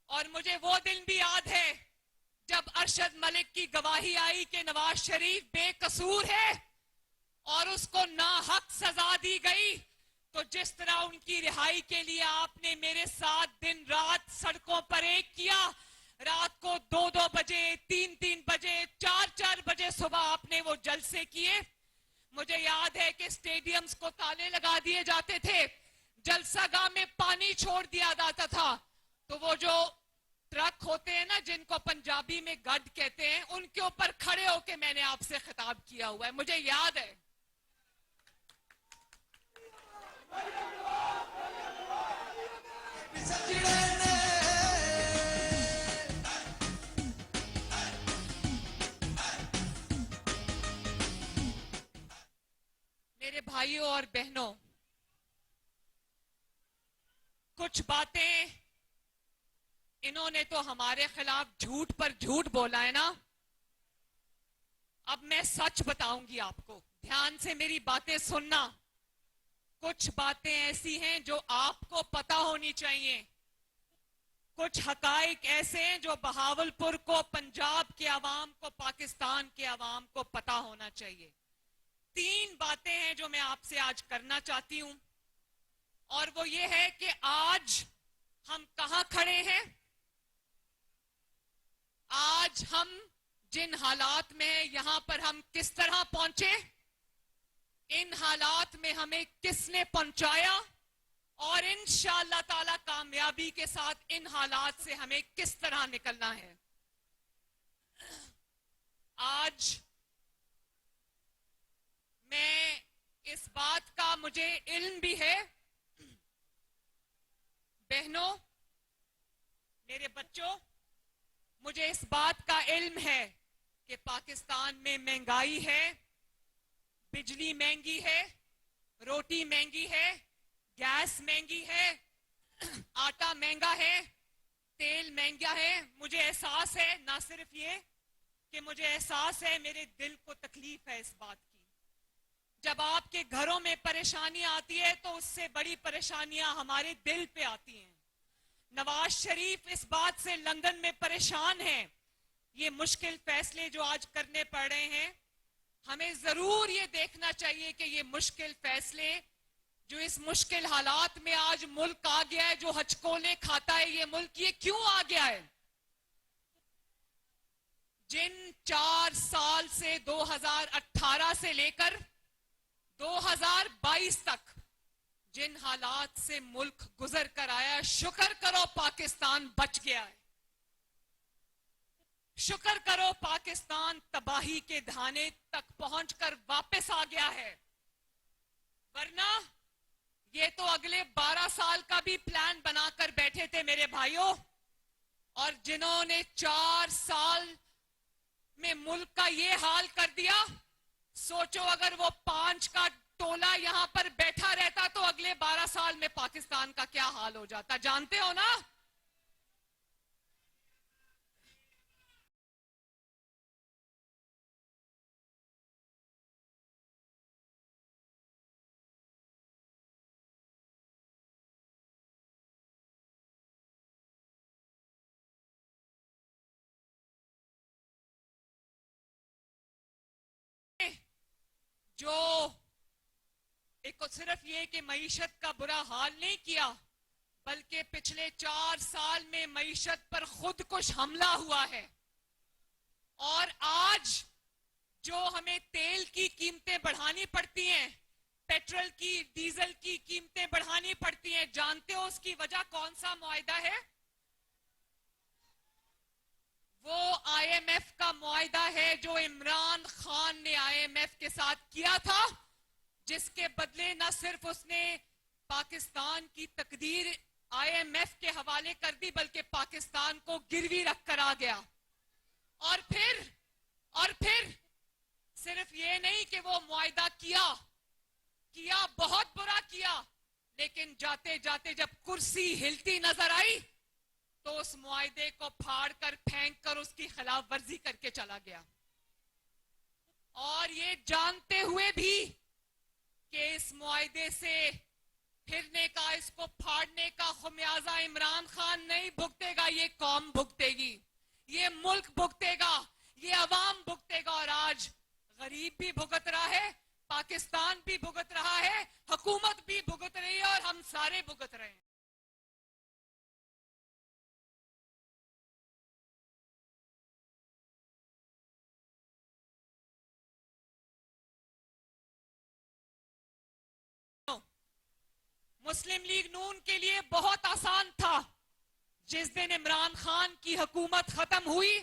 S5: और मुझे वो दिन भी याद है जब अरशद मलिक की गवाही आई कि नवाज शरीफ बेकसूर है और उसको नाहक सजा दी गई, तो जिस तरह उनकी रिहाई के लिए आपने मेरे साथ दिन रात सड़कों पर एक किया, रात को 2-2 बजे, 3-3 बजे, 4-4 बजे सुबह आपने वो जलसे किए। मुझे याद है कि स्टेडियम्स को ताले लगा दिए जाते थे, जलसागाह में पानी छोड़ दिया जाता था, तो वो जो ट्रक होते हैं ना, जिनको पंजाबी में गड कहते हैं, उनके ऊपर खड़े होके मैंने आपसे खिताब किया हुआ है, मुझे याद है। मेरे भाइयों और बहनों, कुछ बातें इन्होंने तो हमारे खिलाफ झूठ पर झूठ बोला है ना। अब मैं सच बताऊंगी आपको, ध्यान से मेरी बातें सुनना। कुछ बातें ऐसी हैं जो आपको पता होनी चाहिए, कुछ हकाइक ऐसे हैं जो बहावलपुर को, पंजाब के अवाम को, पाकिस्तान के अवाम को पता होना चाहिए। 3 बातें हैं जो मैं आपसे आज करना चाहती हूं, और वो ये है कि आज हम कहां खड़े हैं, आज हम जिन हालात में हैं, यहां पर हम किस तरह पहुंचे, इन हालात में हमें किसने पहुंचाया, और इंशाअल्लाह ताला कामयाबी के साथ इन हालात से हमें किस तरह निकलना है। आज मैं इस बात का मुझे इल्म भी है, बहनों, मेरे बच्चों, मुझे इस बात का इल्म है कि पाकिस्तान में महंगाई है, बिजली महंगी है, रोटी महंगी है, गैस महंगी है, आटा महंगा है, तेल महंगा है। मुझे एहसास है, ना सिर्फ ये कि मुझे एहसास है, मेरे दिल को तकलीफ है इस बात की। जब आपके घरों में परेशानी आती है तो उससे बड़ी परेशानियां हमारे दिल पे आती हैं। नवाज शरीफ इस बात से लंदन में परेशान है। ये मुश्किल फैसले जो आज करने पड़ रहे हैं, हमें जरूर ये देखना चाहिए कि ये मुश्किल फैसले जो इस मुश्किल हालात में आज मुल्क आ गया है, जो हचकोले खाता है ये मुल्क, ये क्यों आ गया है। जिन 4 साल से 2018 से लेकर 2022 तक जिन हालात से मुल्क गुजर कर आया, शुक्र करो पाकिस्तान बच गया है। शुक्र करो पाकिस्तान तबाही के धाने तक पहुंचकर वापस आ गया है, वरना ये तो अगले 12 साल का भी प्लान बनाकर बैठे थे मेरे भाइयों। और जिन्होंने 4 साल में मुल्क का ये हाल कर दिया, सोचो अगर वो 5 का टोला यहां पर बैठा रहता तो अगले 12 साल में पाकिस्तान का क्या हाल हो जाता, जानते हो ना। जो एक सिर्फ ये कि मईशत का बुरा हाल नहीं किया, बल्कि पिछले 4 साल में मईशत पर खुदकुश हमला हुआ है। और आज जो हमें तेल की कीमतें बढ़ानी पड़ती हैं, पेट्रोल की, डीजल की कीमतें बढ़ानी पड़ती हैं, जानते हो उसकी वजह कौन सा मुआहदा है? वो आईएमएफ का मुआहदा है जो इमरान खान ने आईएमएफ के साथ किया था, जिसके बदले न सिर्फ उसने पाकिस्तान की तकदीर आईएमएफ के हवाले कर दी, बल्कि पाकिस्तान को गिरवी रख कर आ गया। और फिर सिर्फ ये नहीं कि वो मुआहदा किया बहुत बुरा किया, लेकिन जाते जाते जब कुर्सी हिलती नजर आई तो उस मुआहदे को फाड़ कर फेंक कर उसकी खिलाफ वर्जी करके चला गया। और ये जानते हुए भी कि इस मुआहदे से फिरने का, इसको फाड़ने का खुमियाजा इमरान खान नहीं भुगतेगा, ये कौम भुगतेगी, ये मुल्क भुगतेगा, ये अवाम भुगतेगा। और आज गरीब भी भुगत रहा है, पाकिस्तान भी भुगत रहा है, हुकूमत भी भुगत रही है और हम सारे भुगत रहे हैं। मुस्लिम लीग नून के लिए बहुत आसान था। जिस दिन इमरान खान की हुकूमत खत्म हुई,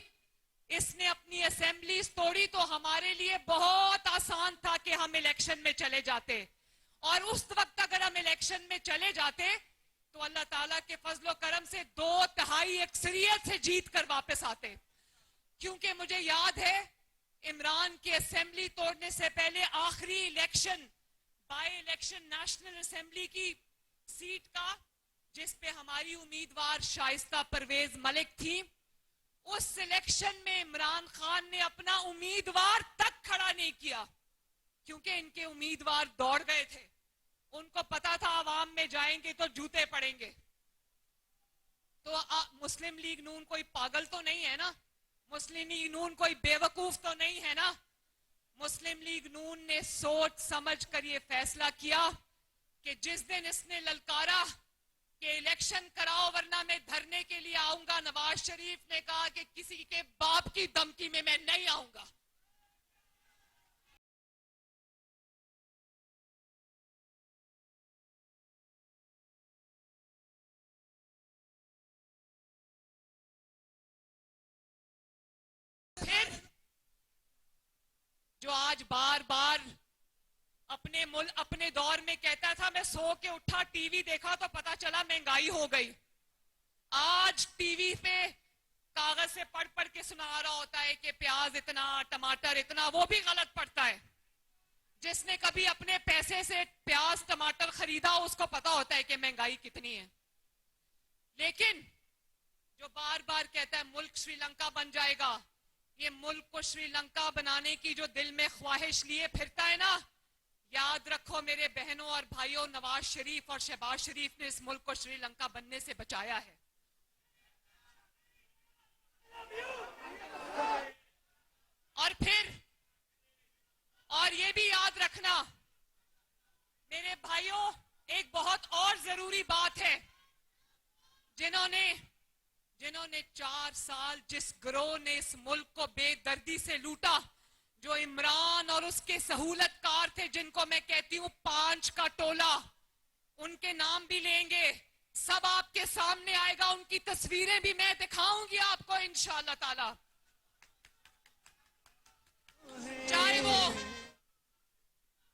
S5: इसने अपनी असेंबलीज तोड़ी, तो हमारे लिए बहुत आसान था कि हम इलेक्शन में चले जाते। और उस वक्त अगर हम इलेक्शन में चले जाते तो अल्लाह ताला के फजलो करम से 2/3 अक्सरियत से जीत कर वापस आते। क्योंकि मुझे याद है इमरान की असेंबली तोड़ने से पहले आखिरी election, by election national assembly की सीट का, जिस पे हमारी उम्मीदवार शाइस्ता परवेज मलिक थी, उस सिलेक्शन में इमरान खान ने अपना उम्मीदवार तक खड़ा नहीं किया, क्योंकि इनके उम्मीदवार दौड़ गए थे। उनको पता था आवाम में जाएंगे तो जूते पड़ेंगे। तो मुस्लिम लीग नून कोई पागल तो नहीं है ना, मुस्लिम लीग नून कोई बेवकूफ तो नहीं है ना। मुस्लिम लीग नून ने सोच समझ कर यह फैसला किया कि जिस दिन इसने ललकारा कि इलेक्शन कराओ वरना मैं धरने के लिए आऊंगा, नवाज शरीफ ने कहा कि किसी के बाप की धमकी में मैं नहीं आऊंगा। फिर जो आज बार बार अपने दौर में कहता था मैं सो के उठा, टीवी देखा तो पता चला महंगाई हो गई, आज टीवी पे कागज से पढ़ पढ़ के सुना रहा होता है कि प्याज इतना, टमाटर इतना, वो भी गलत पड़ता है। जिसने कभी अपने पैसे से प्याज टमाटर खरीदा उसको पता होता है कि महंगाई कितनी है। लेकिन जो बार बार कहता है मुल्क श्रीलंका बन जाएगा, ये मुल्क को श्रीलंका बनाने की जो दिल में ख्वाहिश लिए फिरता है ना, याद रखो मेरे बहनों और भाइयों, नवाज शरीफ और शहबाज शरीफ ने इस मुल्क को श्रीलंका बनने से बचाया है। और ये भी याद रखना मेरे भाइयों, एक बहुत और जरूरी बात है, जिन्होंने 4 साल जिस गिरोह ने इस मुल्क को बेदर्दी से लूटा, जो इमरान और उसके सहूलतकार थे, जिनको मैं कहती हूं 5 का टोला, उनके नाम भी लेंगे, सब आपके सामने आएगा, उनकी तस्वीरें भी मैं दिखाऊंगी आपको इंशाअल्लाह ताला।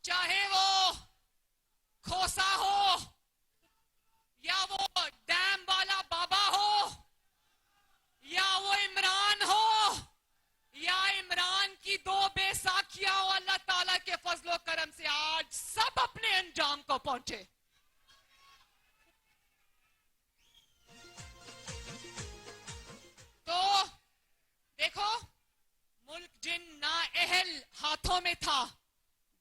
S5: चाहे वो खोसा हो या वो डैम वाला बाबा हो या वो इमरान हो या इमरान की 2 बेसाखियां हो, अल्लाह ताला के फजलो करम से आज सब अपने अंजाम को पहुंचे। तो देखो, मुल्क जिन नाअहल हाथों में था,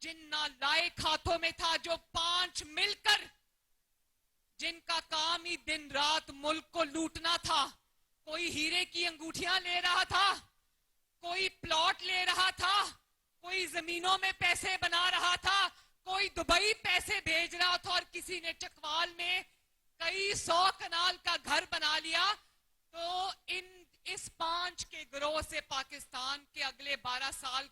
S5: जिन नालायक हाथों में था, जो 5 मिलकर जिनका काम ही दिन रात मुल्क को लूटना था, कोई हीरे की अंगूठियां ले रहा था, कोई प्लॉट ले रहा था, कोई जमीनों में पैसे बना रहा था, कोई दुबई पैसे भेज रहा था और किसी ने चकवाल में कई 100 कनाल का घर बना लिया। तो इस 5 के गिरोह से पाकिस्तान के अगले 12 साल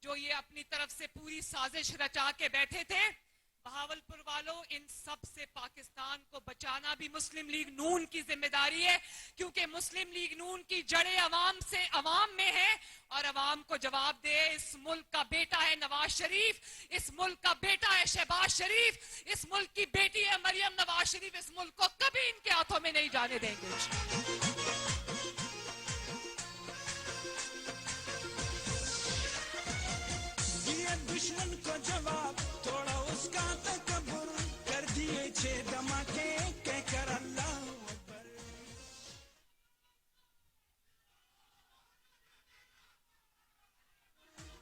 S5: जो ये अपनी तरफ से पूरी साजिश रचा के बैठे थे, बहावलपुर वालों, इन सब से पाकिस्तान को बचाना भी मुस्लिम लीग नून की जिम्मेदारी है, क्योंकि मुस्लिम लीग नून की जड़ें अवाम में है और अवाम को जवाब दे। इस मुल्क का बेटा है नवाज शरीफ, इस मुल्क का बेटा है शहबाज शरीफ, इस मुल्क की बेटी है मरियम नवाज शरीफ। इस मुल्क को कभी इनके हाथों में नहीं जाने देंगे।
S2: दुश्मन को जवाब थोड़ा उसका तकब्बुर, कर दिए 6 धमाके कहकर अल्लाह अकबर।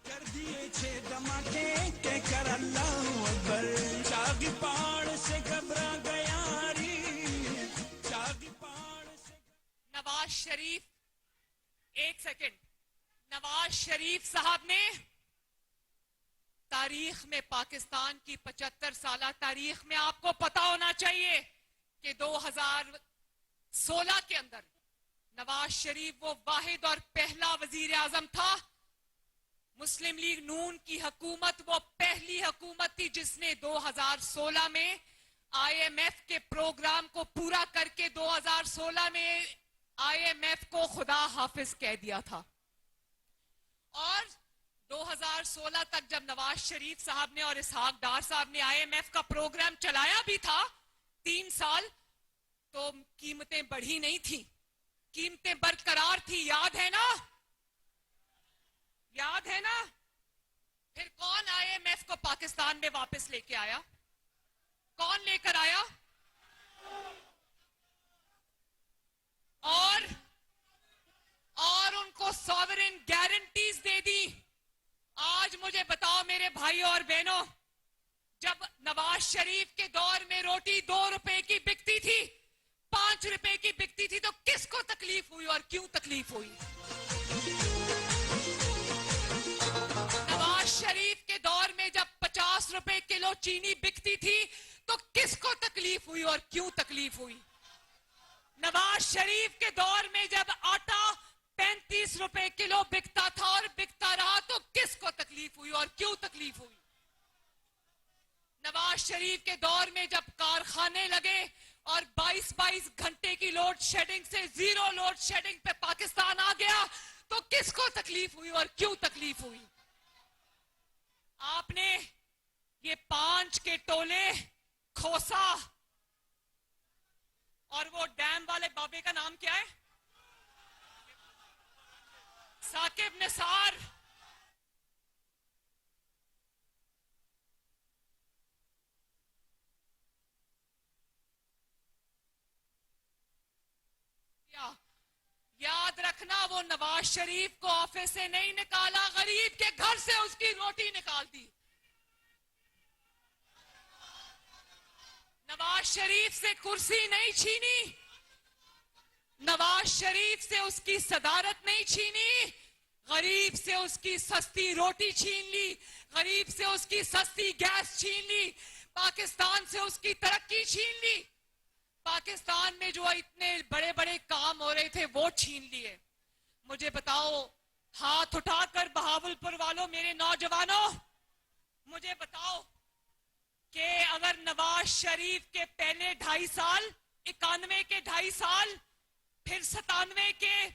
S2: कर दिए 6 धमाके कहकर अल्लाह अकबर। चागी पहाड़ से घबरा गया रे, चागी पहाड़ से।
S5: नवाज शरीफ, एक सेकंड, नवाज शरीफ साहब ने तारीख में, पाकिस्तान की 75 साल तारीख में, आपको पता होना चाहिए कि 2016 के अंदर नवाज शरीफ वो वाहिद और पहला वजीर आजम था। मुस्लिम लीग नून की हुकूमत वो पहली हुकूमत थी जिसने 2016 में IMF के प्रोग्राम को पूरा करके 2016 में IMF को खुदा हाफिज कह दिया था। और 2016 तक जब नवाज शरीफ साहब ने और इसहाक डार साहब ने IMF का प्रोग्राम चलाया भी था 3 साल, तो कीमतें बढ़ी नहीं थी, कीमतें बरकरार थी। याद है ना? याद है ना? फिर कौन IMF को पाकिस्तान में वापस लेके आया? कौन लेकर आया? और उनको सॉवरेन गारंटीज दे दी। आज मुझे बताओ मेरे भाइयों और बहनों, जब नवाज शरीफ के दौर में रोटी 2 रुपए की बिकती थी, 5 रुपए की बिकती थी, तो किसको तकलीफ हुई और क्यों तकलीफ हुई? नवाज शरीफ के दौर में जब 50 रुपए किलो चीनी बिकती थी, तो किसको तकलीफ हुई और क्यों तकलीफ हुई? नवाज शरीफ के दौर में जब आटा 35 रुपए किलो बिकता था और बिकता रहा, तो किसको तकलीफ हुई और क्यों तकलीफ हुई? नवाज शरीफ के दौर में जब कारखाने लगे और 22-22 घंटे की लोड शेडिंग से 0 लोड शेडिंग पे पाकिस्तान आ गया, तो किसको तकलीफ हुई और क्यों तकलीफ हुई? आपने ये 5 के टोले, खोसा और वो डैम वाले बाबे का नाम क्या है, साकिब निसार, याद रखना, वो नवाज शरीफ को ऑफिस से नहीं निकाला, गरीब के घर से उसकी रोटी निकाल दी। नवाज शरीफ से कुर्सी नहीं छीनी, नवाज शरीफ से उसकी सदारत नहीं छीनी, गरीब से उसकी सस्ती रोटी छीन ली, गरीब से उसकी सस्ती गैस छीन ली, पाकिस्तान से उसकी तरक्की छीन ली, पाकिस्तान में जो इतने बड़े बड़े काम हो रहे थे वो छीन लिए। मुझे बताओ, हाथ उठाकर बहावलपुर वालों, मेरे नौजवानों, मुझे बताओ कि अगर नवाज शरीफ के पहले 2.5 साल, 91 के 2.5 साल, फिर 97 के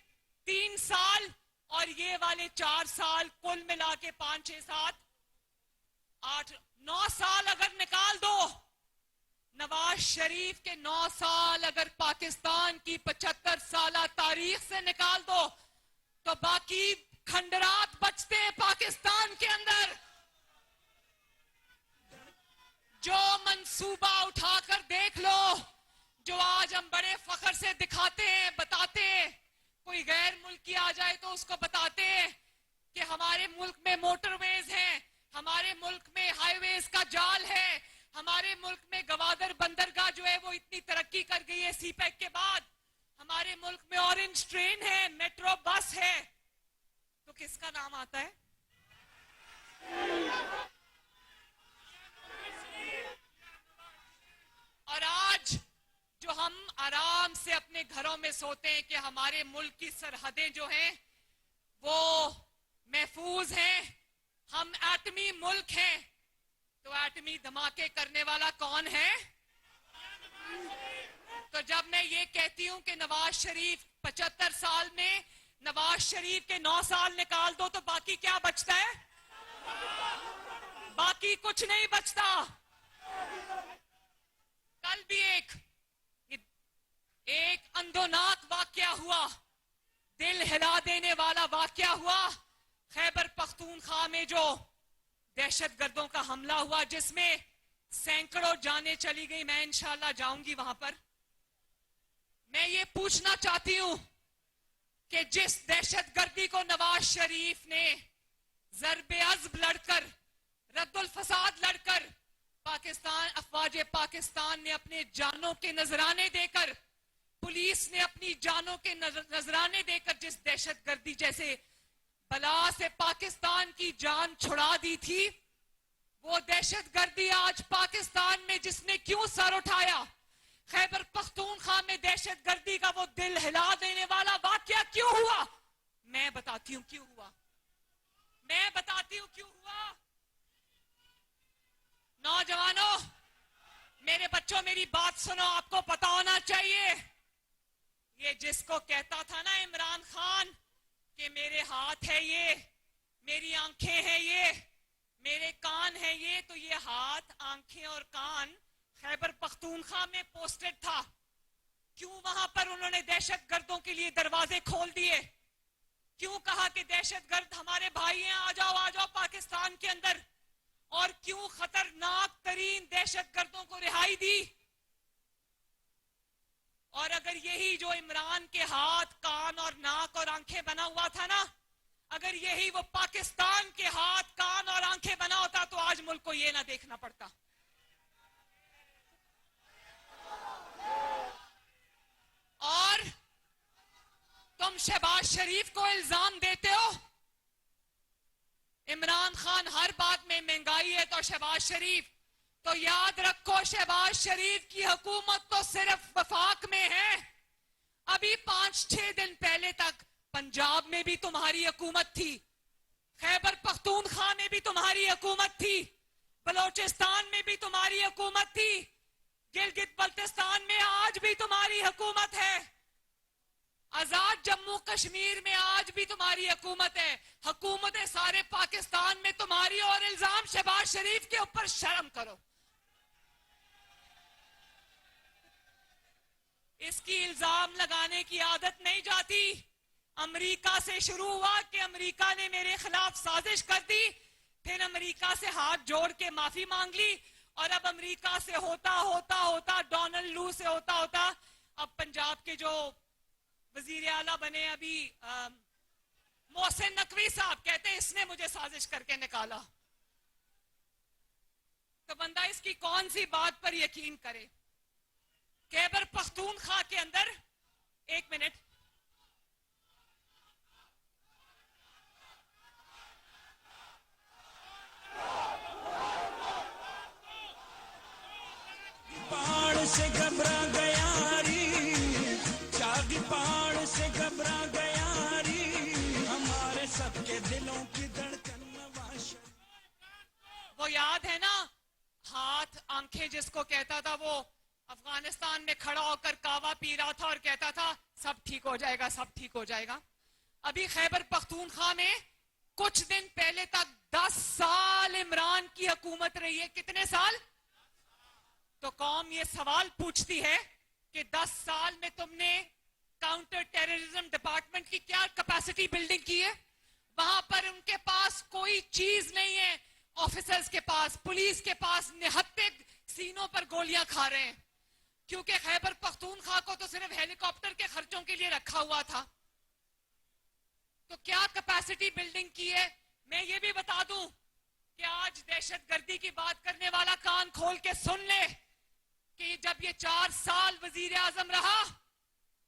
S5: 3 साल और ये वाले 4 साल, कुल मिला के 5, 6, 7, 8, 9 साल अगर निकाल दो, नवाज शरीफ के 9 साल अगर पाकिस्तान की 75 साल तारीख से निकाल दो, तो बाकी खंडरात बचते हैं पाकिस्तान के अंदर। जो मंसूबा उठाकर देख लो, जो आज हम बड़े फख्र से दिखाते हैं, बताते हैं, कोई गैर मुल्की आ जाए तो उसको बताते हैं कि हमारे मुल्क में मोटरवेज हैं, हमारे मुल्क में हाईवेज का जाल है, हमारे मुल्क में गवादर बंदरगाह जो है वो इतनी तरक्की कर गई है सीपैक के बाद, हमारे मुल्क में ऑरेंज ट्रेन है, मेट्रो बस है, तो किसका नाम आता है? और आज जो हम आराम से अपने घरों में सोते हैं कि हमारे मुल्क की सरहदें जो हैं वो महफूज हैं, हम एटमी मुल्क हैं, तो एटमी धमाके करने वाला कौन है? तो जब मैं ये कहती हूं कि नवाज शरीफ 75 साल में नवाज शरीफ के 9 साल निकाल दो तो बाकी क्या बचता है? बाकी कुछ नहीं बचता। कल भी एक अंधोनाक वाकया हुआ, दिल हिला देने वाला वाकया हुआ खैबर पख्तूनख्वा में, जो दहशतगर्दों का हमला हुआ जिसमें सैकड़ों जानें चली गई। मैं इंशाल्लाह जाऊंगी वहां पर। मैं ये पूछना चाहती हूं कि जिस दहशतगर्दी को नवाज शरीफ ने ज़र्बे अज़्ब लड़कर, रद्दुल फसाद लड़कर, पाकिस्तान अफवाज पाकिस्तान ने अपने जानों के नजराने देकर, पुलिस ने अपनी जानों के नजराने देकर जिस दहशतगर्दी जैसे बला से पाकिस्तान की जान छुड़ा दी थी, वो दहशतगर्दी आज पाकिस्तान में जिसने क्यों सर उठाया, खैबर पख्तूनख्वा में दहशतगर्दी का वो दिल हिला देने वाला वाकया क्यों हुआ? मैं बताती हूं क्यों हुआ। मैं बताती हूं क्यों हुआ। नौजवानों, मेरे बच्चों, मेरी बात सुनो। आपको पता होना चाहिए, ये जिसको कहता था ना इमरान खान कि मेरे हाथ है ये, मेरी आंखें हैं ये, मेरे कान है ये, तो ये हाथ, आंखें और कान खैबर पख्तूनख्वा में पोस्टेड था। क्यों वहां पर उन्होंने दहशतगर्दों के लिए दरवाजे खोल दिए? क्यों कहा कि दहशतगर्द हमारे भाई हैं, आ जाओ पाकिस्तान के अंदर? और क्यों खतरनाक तरीन दहशतगर्दों को रिहाई दी? और अगर यही जो इमरान के हाथ, कान और नाक और आंखें बना हुआ था ना, अगर यही वो पाकिस्तान के हाथ, कान और आंखें बना होता तो आज मुल्क को ये ना देखना पड़ता। और तुम शहबाज शरीफ को इल्जाम देते हो, इमरान खान हर बात में महंगाई है तो शहबाज शरीफ, तो याद रखो शहबाज शरीफ की हुकूमत तो सिर्फ वफाक में है। अभी 5-6 दिन पहले तक पंजाब में भी तुम्हारी हुकूमत थी, खैबर पख्तूनख्वा में भी तुम्हारी हुकूमत थी, बलोचिस्तान में भी तुम्हारी हुकूमत थी, गिलगित बल्तिस्तान में आज भी तुम्हारी हुकूमत है, आजाद जम्मू कश्मीर में आज भी तुम्हारी हुकूमत है। हुकूमतें सारे पाकिस्तान में तुम्हारी, और इल्जाम शहबाज शरीफ के ऊपर। शर्म करो। इसकी इल्जाम लगाने की आदत नहीं जाती। अमेरिका से शुरू हुआ कि अमेरिका ने मेरे खिलाफ साजिश कर दी, फिर अमेरिका से हाथ जोड़ के माफी मांग ली, और अब अमेरिका से होता होता डोनाल्ड लू से होता अब पंजाब के जो वजीर आला बने अभी मोहसिन नकवी साहब, कहते हैं इसने मुझे साजिश करके निकाला। तो बंदा इसकी कौन सी बात पर यकीन करे? खैबर पख्तूनख्वा के अंदर, एक मिनट,
S2: पहाड़ से घबरा गया री, चांदी पहाड़ से घबरा गया री, हमारे सबके दिलों की धड़कन नवाज।
S5: वो याद है ना, हाथ आंखें जिसको कहता था, वो अफगानिस्तान में खड़ा होकर कावा पी रहा था और कहता था सब ठीक हो जाएगा, सब ठीक हो जाएगा। अभी खैबर पख्तूनख्वा में कुछ दिन पहले तक 10 साल इमरान की हुकूमत रही है। कितने साल? तो कौम ये सवाल पूछती है कि 10 साल में तुमने काउंटर टेररिज्म डिपार्टमेंट की क्या कैपेसिटी बिल्डिंग की है? वहां पर उनके पास कोई चीज नहीं है। ऑफिसर्स के पास, पुलिस के पास निहत्ते सीनों पर गोलियां खा रहे हैं, क्योंकि खैबर पख्तूनख्वा को तो सिर्फ हेलीकॉप्टर के खर्चों के लिए रखा हुआ था। तो क्या कैपेसिटी बिल्डिंग की है? मैं ये भी बता दूं कि आज दहशतगर्दी की बात करने वाला कान खोल के सुन ले कि जब ये 4 साल वजीर आजम रहा,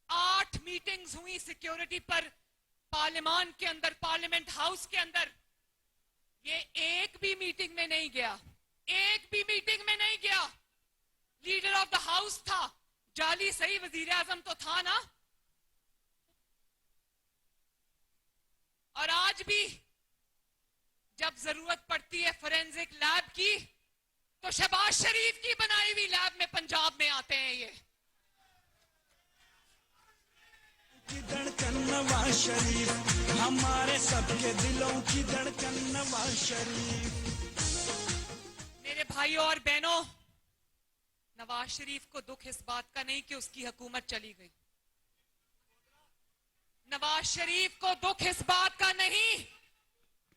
S5: 8 मीटिंग्स हुई सिक्योरिटी पर पार्लियामेंट के अंदर, पार्लियामेंट हाउस के अंदर। ये एक भी मीटिंग में नहीं गया, एक भी मीटिंग में नहीं गया। लीडर ऑफ द हाउस था, जाली सही वजीर आजम तो था ना। और आज भी जब जरूरत पड़ती है फोरेंसिक लैब की, तो शहबाज शरीफ की बनाई हुई लैब में पंजाब में आते हैं ये।
S2: की धड़कन नवाज शरीफ, हमारे सबके दिलों की धड़कन नवाज शरीफ।
S5: मेरे भाइयों और बहनों, नवाज शरीफ को दुख इस बात का नहीं कि उसकी हुकूमत चली गई। नवाज शरीफ को दुख इस बात का नहीं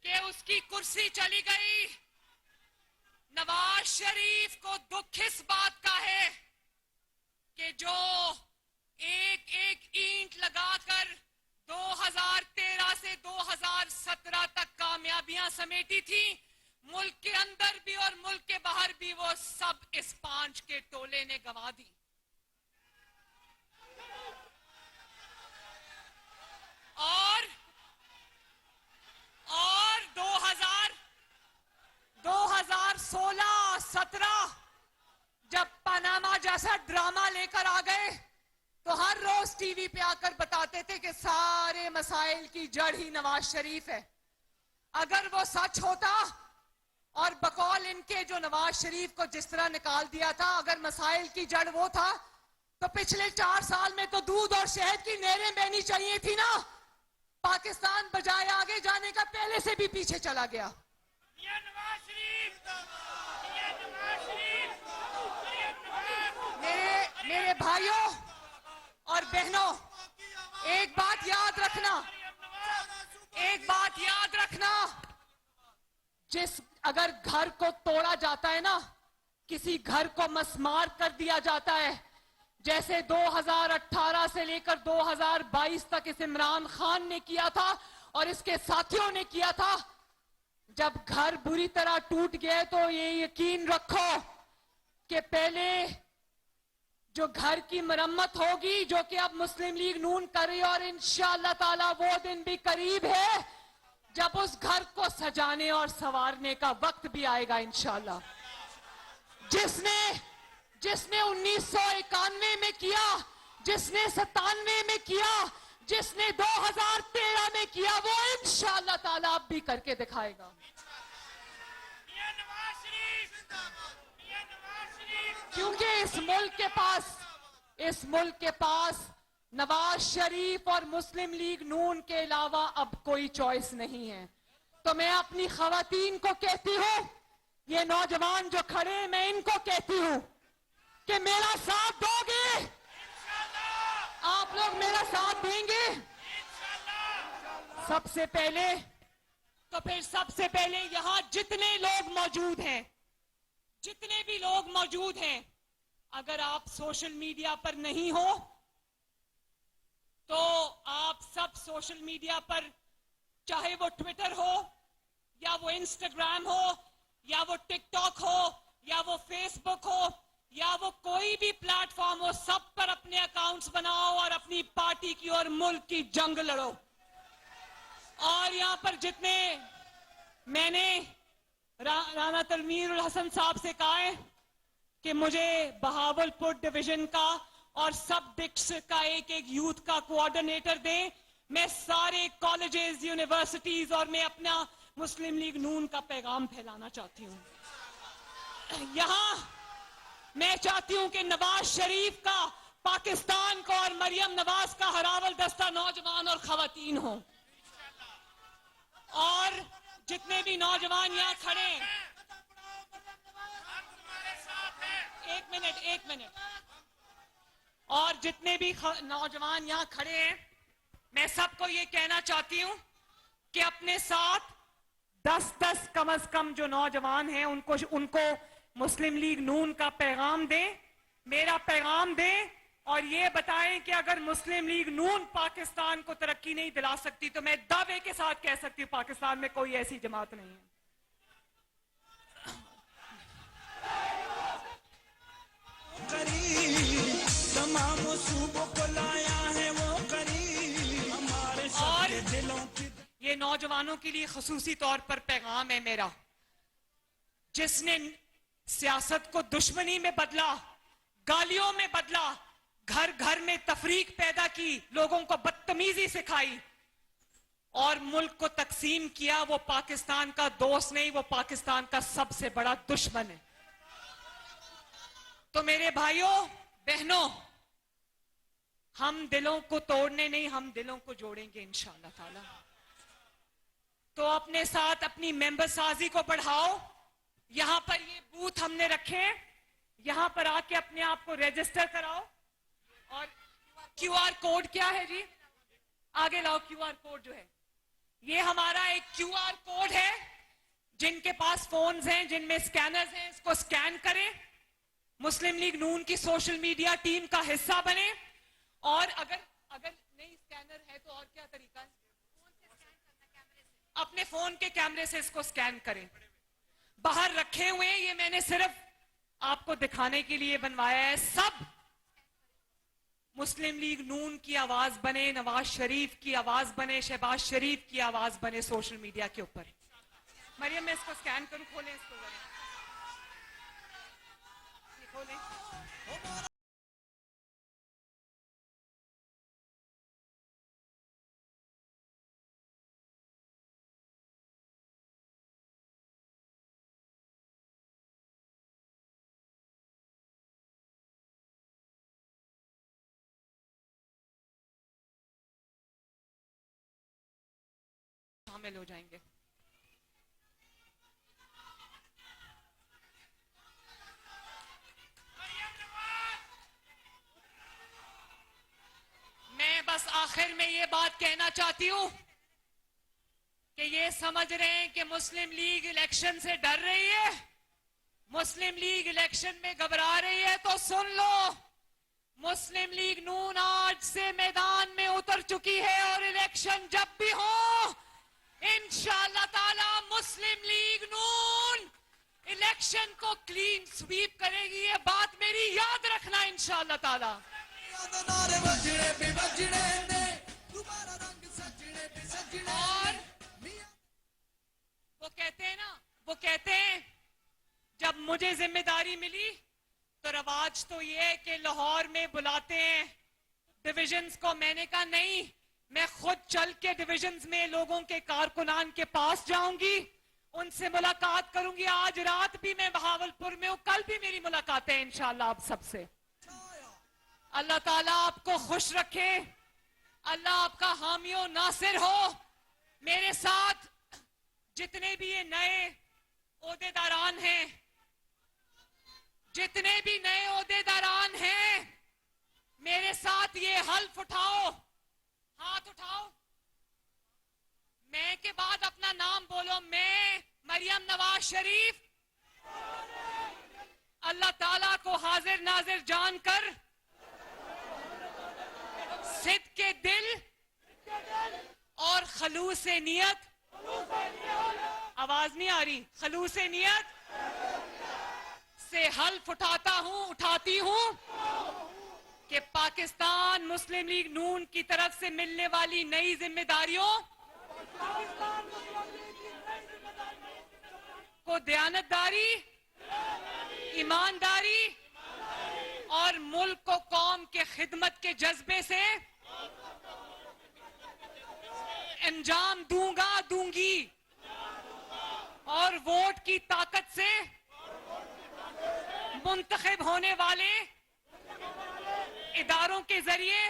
S5: कि उसकी कुर्सी चली गई। नवाज शरीफ को दुख इस बात का है कि जो एक एक ईंट लगाकर 2013 से 2017 तक कामयाबियां समेटी थी, मुल्क के अंदर भी और मुल्क के बाहर भी, वो सब इस पांच के टोले ने गंवा दी। और 2016-17 जब पनामा जैसा ड्रामा लेकर आ गए, तो हर रोज टीवी पे आकर बताते थे कि सारे मसाइल की जड़ ही नवाज शरीफ है। अगर वो सच होता, और बकौल इनके जो नवाज शरीफ को जिस तरह निकाल दिया था, अगर मसाइल की जड़ वो था, तो पिछले 4 साल में तो दूध और शहद की नहरें बहनी चाहिए थी ना। पाकिस्तान बजाय आगे जाने का पहले से भी पीछे चला गया। मेरे भाइयों और बहनों, एक बात याद रखना, एक बात याद रखना, अगर घर को तोड़ा जाता है ना, किसी घर को मसमार कर दिया जाता है, जैसे 2018 से लेकर 2022 तक इस इमरान खान ने किया था और इसके साथियों ने किया था। जब घर बुरी तरह टूट गए तो ये यकीन रखो कि पहले जो घर की मरम्मत होगी, जो कि अब मुस्लिम लीग नून कर रही है, और इंशाअल्लाह ताला वो दिन भी करीब है जब उस घर को सजाने और संवारने का वक्त भी आएगा इंशाअल्लाह। जिसने 1991 में किया, जिसने 97 में किया, जिसने 2013 में किया, वो इंशाअल्लाह ताला अब भी करके दिखाएगा। क्योंकि इस मुल्क के पास नवाज शरीफ और मुस्लिम लीग नून के अलावा अब कोई चॉइस नहीं है। तो मैं अपनी खवातीन को कहती हूं, ये नौजवान जो खड़े हैं, मैं इनको कहती हूं कि मेरा साथ दोगे? आप लोग मेरा साथ देंगे? सबसे पहले यहां जितने लोग मौजूद हैं, जितने भी लोग मौजूद हैं, अगर आप सोशल मीडिया पर नहीं हो तो आप सब सोशल मीडिया पर, चाहे वो ट्विटर हो या वो इंस्टाग्राम हो या वो टिकटॉक हो या वो फेसबुक हो या वो कोई भी प्लेटफॉर्म हो, सब पर अपने अकाउंट्स बनाओ और अपनी पार्टी की और मुल्क की जंग लड़ो। और यहां पर जितने, मैंने राना तनवीर उल हसन साहब से कहा है कि मुझे बहावलपुर डिवीजन का और सब डिस्ट्रिक्ट का एक यूथ का कोऑर्डिनेटर दें। मैं सारे कॉलेजेस, यूनिवर्सिटीज और मैं अपना मुस्लिम लीग नून का पैगाम फैलाना चाहती हूं। यहां मैं चाहती हूं कि नवाज शरीफ का, पाकिस्तान को और मरियम नवाज का हरावल दस्ता नौजवान और खवातीन हो। और जितने भी नौजवान यहां खड़े हैं, एक मिनट, और जितने भी नौजवान यहां खड़े हैं, मैं सबको ये कहना चाहती हूं कि अपने साथ 10-10 कम से कम जो नौजवान हैं उनको मुस्लिम लीग नून का पैगाम दें, मेरा पैगाम दें, और ये बताएं कि अगर मुस्लिम लीग नून पाकिस्तान को तरक्की नहीं दिला सकती, तो मैं दावे के साथ कह सकती हूं पाकिस्तान में कोई ऐसी जमात नहीं है।
S2: तमाम सूबों को लाया है वो करीब, हमारे सबके दिलों की।
S5: ये नौजवानों के लिए खसूसी तौर पर पैगाम है मेरा, जिसने सियासत को दुश्मनी में बदला, गालियों में बदला, घर घर में तफरीक पैदा की, लोगों को बदतमीजी सिखाई और मुल्क को तकसीम किया, वो पाकिस्तान का दोस्त नहीं, वो पाकिस्तान का सबसे बड़ा दुश्मन है। तो मेरे भाइयों बहनों, हम दिलों को तोड़ने नहीं, हम दिलों को जोड़ेंगे इंशाअल्लाह ताला। तो अपने साथ अपनी मेंबर साजी को बढ़ाओ। यहां पर ये बूथ हमने रखे हैं, यहां पर आके अपने आप को रजिस्टर कराओ। और क्यूआर कोड क्या है जी? आगे लाओ क्यूआर कोड जो है, ये हमारा एक क्यूआर कोड है। जिनके पास फोन्स हैं, जिनमें स्कैनर्स हैं, इसको स्कैन करें, मुस्लिम लीग नून की सोशल मीडिया टीम का हिस्सा बने। और अगर नहीं स्कैनर है तो और क्या तरीका है? अपने फोन के कैमरे से इसको स्कैन करें। बाहर रखे हुए हैं, ये मैंने सिर्फ आपको दिखाने के लिए बनवाया है। सब मुस्लिम लीग नून की आवाज बने, नवाज शरीफ की आवाज बने, शहबाज शरीफ की आवाज बने सोशल मीडिया के ऊपर। मरियम मैं इसको स्कैन करूं, खोलें इसको, खोलें। शामिल हो जाएंगे। मैं बस आखिर में ये बात कहना चाहती हूं कि ये समझ रहे हैं कि मुस्लिम लीग इलेक्शन से डर रही है, मुस्लिम लीग इलेक्शन में घबरा रही है, तो सुन लो, मुस्लिम लीग नून आज से मैदान में उतर चुकी है और इलेक्शन जब भी हो इंशाअल्लाह ताला मुस्लिम लीग नून इलेक्शन को क्लीन स्वीप करेगी। ये बात मेरी याद रखना इंशाअल्लाह ताला। और वो कहते हैं ना, वो कहते हैं जब मुझे जिम्मेदारी मिली तो रवाज तो ये है कि लाहौर में बुलाते हैं डिविजन्स को। मैंने कहा नहीं, मैं खुद चल के डिविजन्स में लोगों के कारकुनान के पास जाऊंगी, उनसे मुलाकात करूंगी। आज रात भी मैं बहावलपुर में हूं, कल भी मेरी मुलाकात है इंशाअल्लाह आप सबसे। अल्लाह ताला आपको खुश रखे, अल्लाह आपका हामियो नासिर हो। मेरे साथ जितने भी ये नए ओहदेदारान हैं, जितने भी नए ओहदेदारान हैं, मेरे साथ ये हल्फ उठाओ, हाथ उठाओ, मैं के बाद अपना नाम बोलो। मैं मरियम नवाज शरीफ अल्लाह ताला को हाजिर नाजिर जानकर सिद्ध के दिल और खलूस नियत, आवाज नहीं आ रही, खलूस नियत से हल्फ उठाती हूं कि पाकिस्तान मुस्लिम लीग नून की तरफ से मिलने वाली नई जिम्मेदारियों को दयानतदारी, ईमानदारी और मुल्क को कौम के खिदमत के जज्बे से अंजाम दूंगी और वोट की ताकत से मुंतखब होने वाले इदारों के जरिए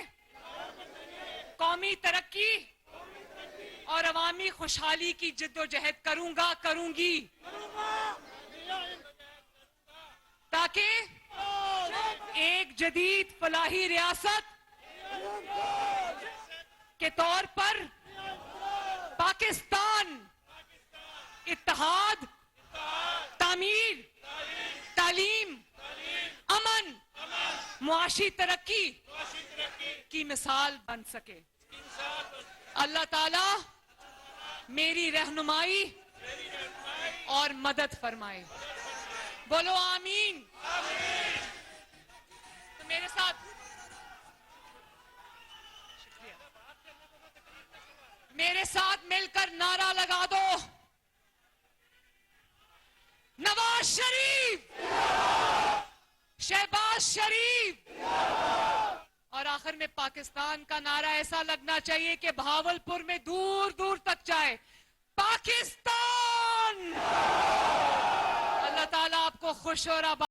S5: कौमी तरक्की और अवामी खुशहाली की जिद्दोजहद करूंगी ताकि एक जदीद फलाही रियासत के तौर पर पाकिस्तान इत्तेहाद, तामीर, तालीम, अमन, मुआशी तरक्की की मिसाल बन सके। अल्लाह ताला मेरी रहनुमाई और मदद फरमाए। बोलो आमीन। तो मेरे साथ मेरे साथ मिलकर नारा लगा दो, नवाज शरीफ, शहबाज शरीफ। और आखिर में पाकिस्तान का नारा ऐसा लगना चाहिए कि भावलपुर में दूर दूर तक जाए, पाकिस्तान। अल्लाह ताला आपको खुश और आबाद